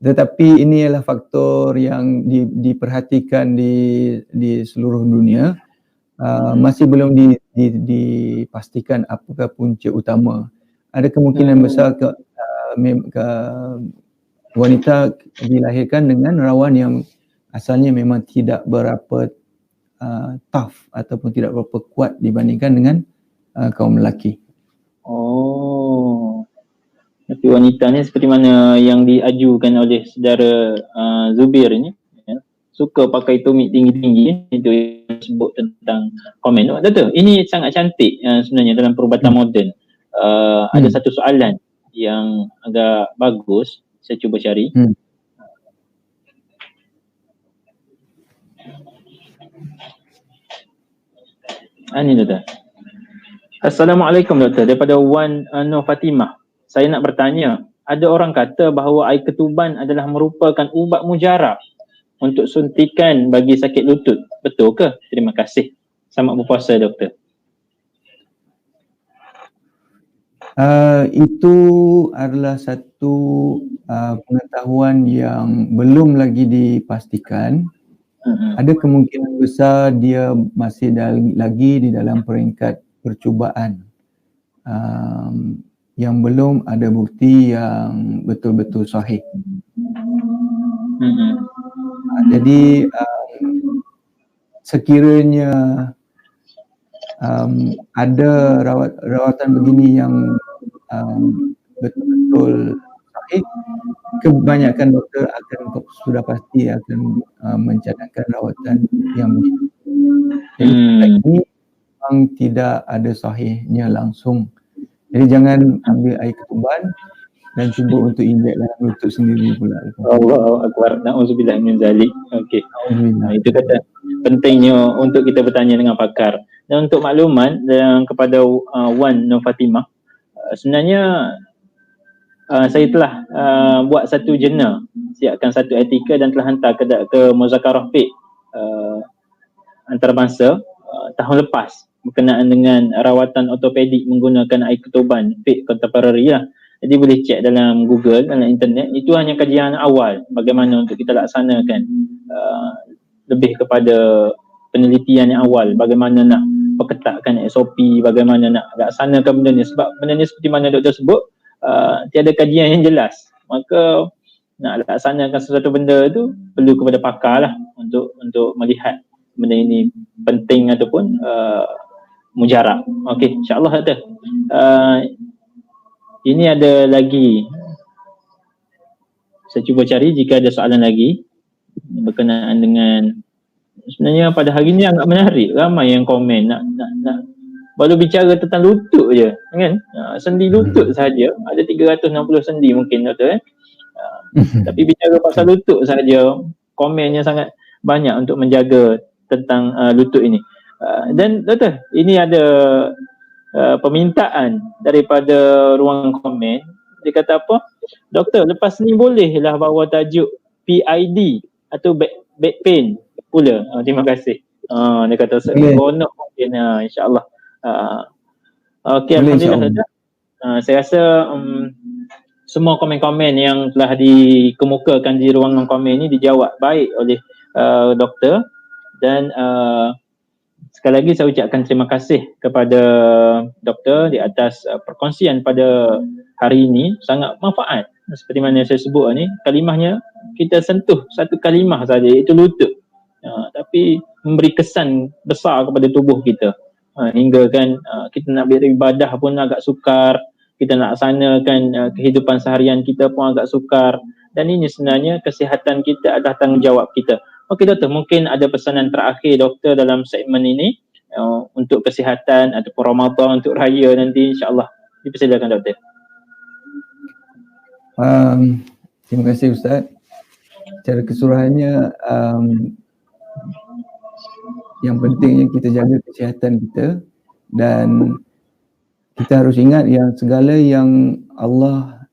Speaker 2: Tetapi ini adalah faktor yang diperhatikan di seluruh dunia. Masih belum dipastikan apakah punca utama. Ada kemungkinan besar wanita dilahirkan dengan rawan yang asalnya memang tidak berapa tough ataupun tidak berapa kuat dibandingkan dengan kaum lelaki.
Speaker 4: Tapi wanita ni seperti mana yang diajukan oleh saudara Zubir ni, suka pakai tumit tinggi-tinggi, itu yang sebut tentang komen. Betul, ini sangat cantik sebenarnya dalam perubatan moden. Ada satu soalan yang agak bagus, saya cuba cari. Ini doktor. Assalamualaikum doktor, daripada Wan Nur Fatimah. Saya nak bertanya, ada orang kata bahawa air ketuban adalah merupakan ubat mujarab untuk suntikan bagi sakit lutut. Betul ke? Terima kasih. Selamat berpuasa doktor.
Speaker 2: Itu adalah satu pengetahuan yang belum lagi dipastikan. Ada kemungkinan besar dia masih lagi di dalam peringkat percubaan. Yang belum ada bukti yang betul-betul sahih. Jadi sekiranya ada rawatan begini yang betul-betul sahih, kebanyakan doktor sudah pasti akan mencadangkan rawatan yang begitu. Jadi ini memang tidak ada sahihnya langsung. Jadi jangan ambil air ketuban dan cuba untuk injek dalam lutut sendiri pula.
Speaker 4: Allahu Akbar. Na'udzubillah min zalik. Okey. Itu kata pentingnya untuk kita bertanya dengan pakar. Dan untuk makluman kepada Wan Nur Fatimah, sebenarnya saya telah buat satu jurnal, siapkan satu artikel dan telah hantar ke Muzakarah Fiqh antarabangsa tahun lepas berkenaan dengan rawatan ortopedik menggunakan air ketuban fiqh contemporary lah. Jadi boleh cek dalam Google, dalam internet. Itu hanya kajian awal bagaimana untuk kita laksanakan, lebih kepada penelitian yang awal, bagaimana nak perketatkan SOP, bagaimana nak laksanakan benda ni. Sebab benda ni seperti mana doktor sebut, tiada kajian yang jelas. Maka nak laksanakan sesuatu benda tu perlu kepada pakar lah untuk melihat benda ini penting ataupun mujarab. Okey, insya-Allah doktor. Ini ada lagi. Saya cuba cari jika ada soalan lagi berkenaan dengan, sebenarnya pada hari ni agak menarik, ramai yang komen nak baru bicara tentang lutut je kan. Sendi lutut saja ada 360 sendi mungkin doktor tapi bicara pasal lutut saja komennya sangat banyak untuk menjaga tentang lutut ini. Dan doktor, ini ada permintaan daripada ruang komen. Dia kata apa? Doktor, lepas ni bolehlah bawa tajuk PID atau back pain pula. Terima kasih. Dia kata seronok mungkin, insya-Allah. Okey, alhamdulillah doktor. Saya rasa semua komen-komen yang telah dikemukakan di ruangan komen ini dijawab baik oleh doktor. Dan sekali lagi saya ucapkan terima kasih kepada doktor di atas perkongsian pada hari ini. Sangat manfaat. Seperti mana saya sebut ni, kalimahnya kita sentuh satu kalimah saja, iaitu lutut. Tapi memberi kesan besar kepada tubuh kita. Hingga kan kita nak beribadah pun agak sukar, kita nak laksanakan kehidupan seharian kita pun agak sukar. dan ini sebenarnya kesihatan kita adalah tanggungjawab kita. Okey doktor, mungkin ada pesanan terakhir doktor dalam segmen ini untuk kesihatan ataupun Ramadan, untuk raya nanti insya-Allah. Dipersilakan doktor.
Speaker 2: Terima kasih Ustaz. Secara keseluruhannya yang pentingnya kita jaga kesihatan kita, dan kita harus ingat yang segala yang Allah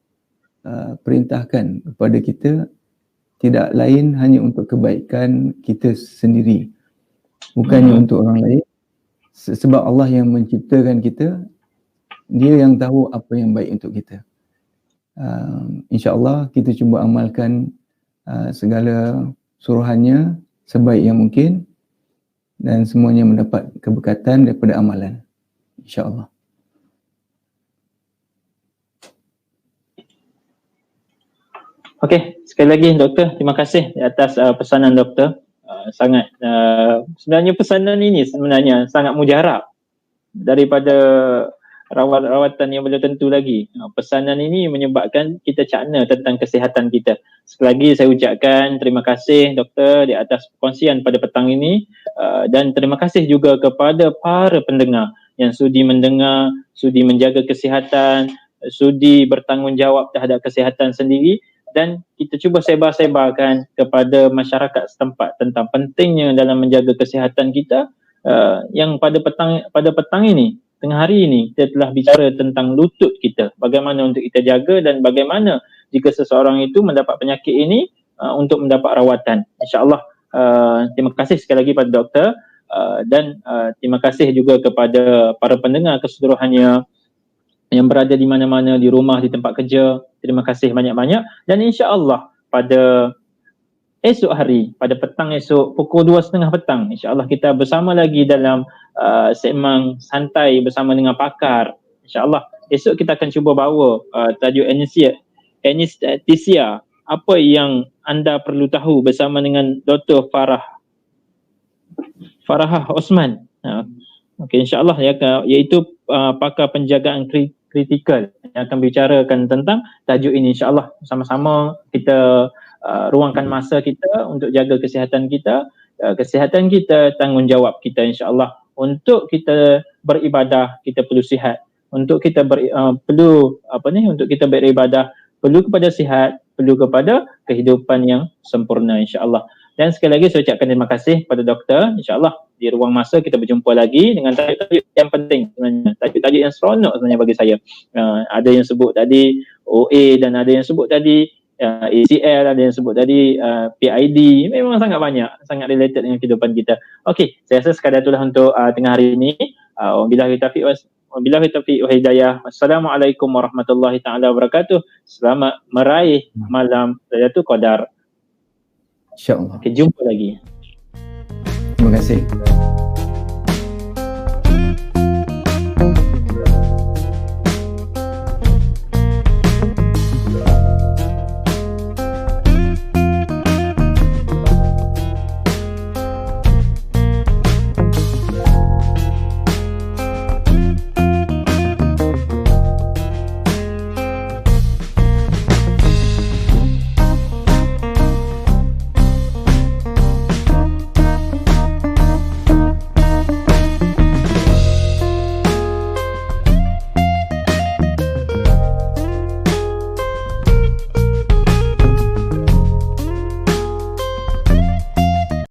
Speaker 2: perintahkan kepada kita tidak lain hanya untuk kebaikan kita sendiri, bukannya untuk orang lain. Sebab Allah yang menciptakan kita, Dia yang tahu apa yang baik untuk kita. InsyaAllah kita cuba amalkan segala suruhannya sebaik yang mungkin, dan semuanya mendapat keberkatan daripada amalan, insyaAllah.
Speaker 4: Okey, sekali lagi doktor, terima kasih atas pesanan doktor. Sangat sebenarnya pesanan ini sebenarnya sangat mujarab daripada rawatan yang belum tentu lagi. Pesanan ini menyebabkan kita cakna tentang kesihatan kita. Sekali lagi saya ucapkan terima kasih doktor di atas perkongsian pada petang ini, dan terima kasih juga kepada para pendengar yang sudi mendengar, sudi menjaga kesihatan, sudi bertanggungjawab terhadap kesihatan sendiri, dan kita cuba sebar-sebarkan kepada masyarakat setempat tentang pentingnya dalam menjaga kesihatan kita. Yang pada petang ini, tengah hari ini, kita telah bicara tentang lutut kita, bagaimana untuk kita jaga, dan bagaimana jika seseorang itu mendapat penyakit ini untuk mendapat rawatan. InsyaAllah. Terima kasih sekali lagi pada doktor, dan terima kasih juga kepada para pendengar keseluruhannya yang berada di mana-mana, di rumah, di tempat kerja. Terima kasih banyak-banyak, dan insya-Allah pada esok hari, pada petang esok pukul 2.30 petang, insya-Allah kita bersama lagi dalam segmen santai bersama dengan pakar. InsyaAllah esok kita akan cuba bawa tajuk anestesia, apa yang anda perlu tahu, bersama dengan Dr. Farahah Osman. Okey, insya-Allah iaitu pakar penjagaan kritikal yang akan bicarakan tentang tajuk ini. InsyaAllah sama-sama kita ruangkan masa kita untuk jaga kesihatan kita. Kesihatan kita tanggungjawab kita, insya-Allah. Untuk kita beribadah kita perlu sihat. Untuk kita untuk kita beribadah perlu kepada sihat, perlu kepada kehidupan yang sempurna, insya-Allah. Dan sekali lagi saya ucapkan terima kasih pada doktor. InsyaAllah di ruang masa kita berjumpa lagi dengan tajuk-tajuk yang penting sebenarnya. Tajuk-tajuk yang seronok sebenarnya bagi saya. Ada yang sebut tadi OA, dan ada yang sebut tadi ACL, ada yang sebut tadi PID. Memang sangat banyak, sangat related dengan kehidupan kita. Okey, saya rasa sekadar itulah untuk tengah hari ini. Wabillahi taufiq wa hidayah. Wassalamualaikum warahmatullahi taala wabarakatuh. Selamat meraih malam Lailatul Qadar.
Speaker 2: InsyaAllah.
Speaker 4: Jumpa lagi.
Speaker 2: Terima kasih.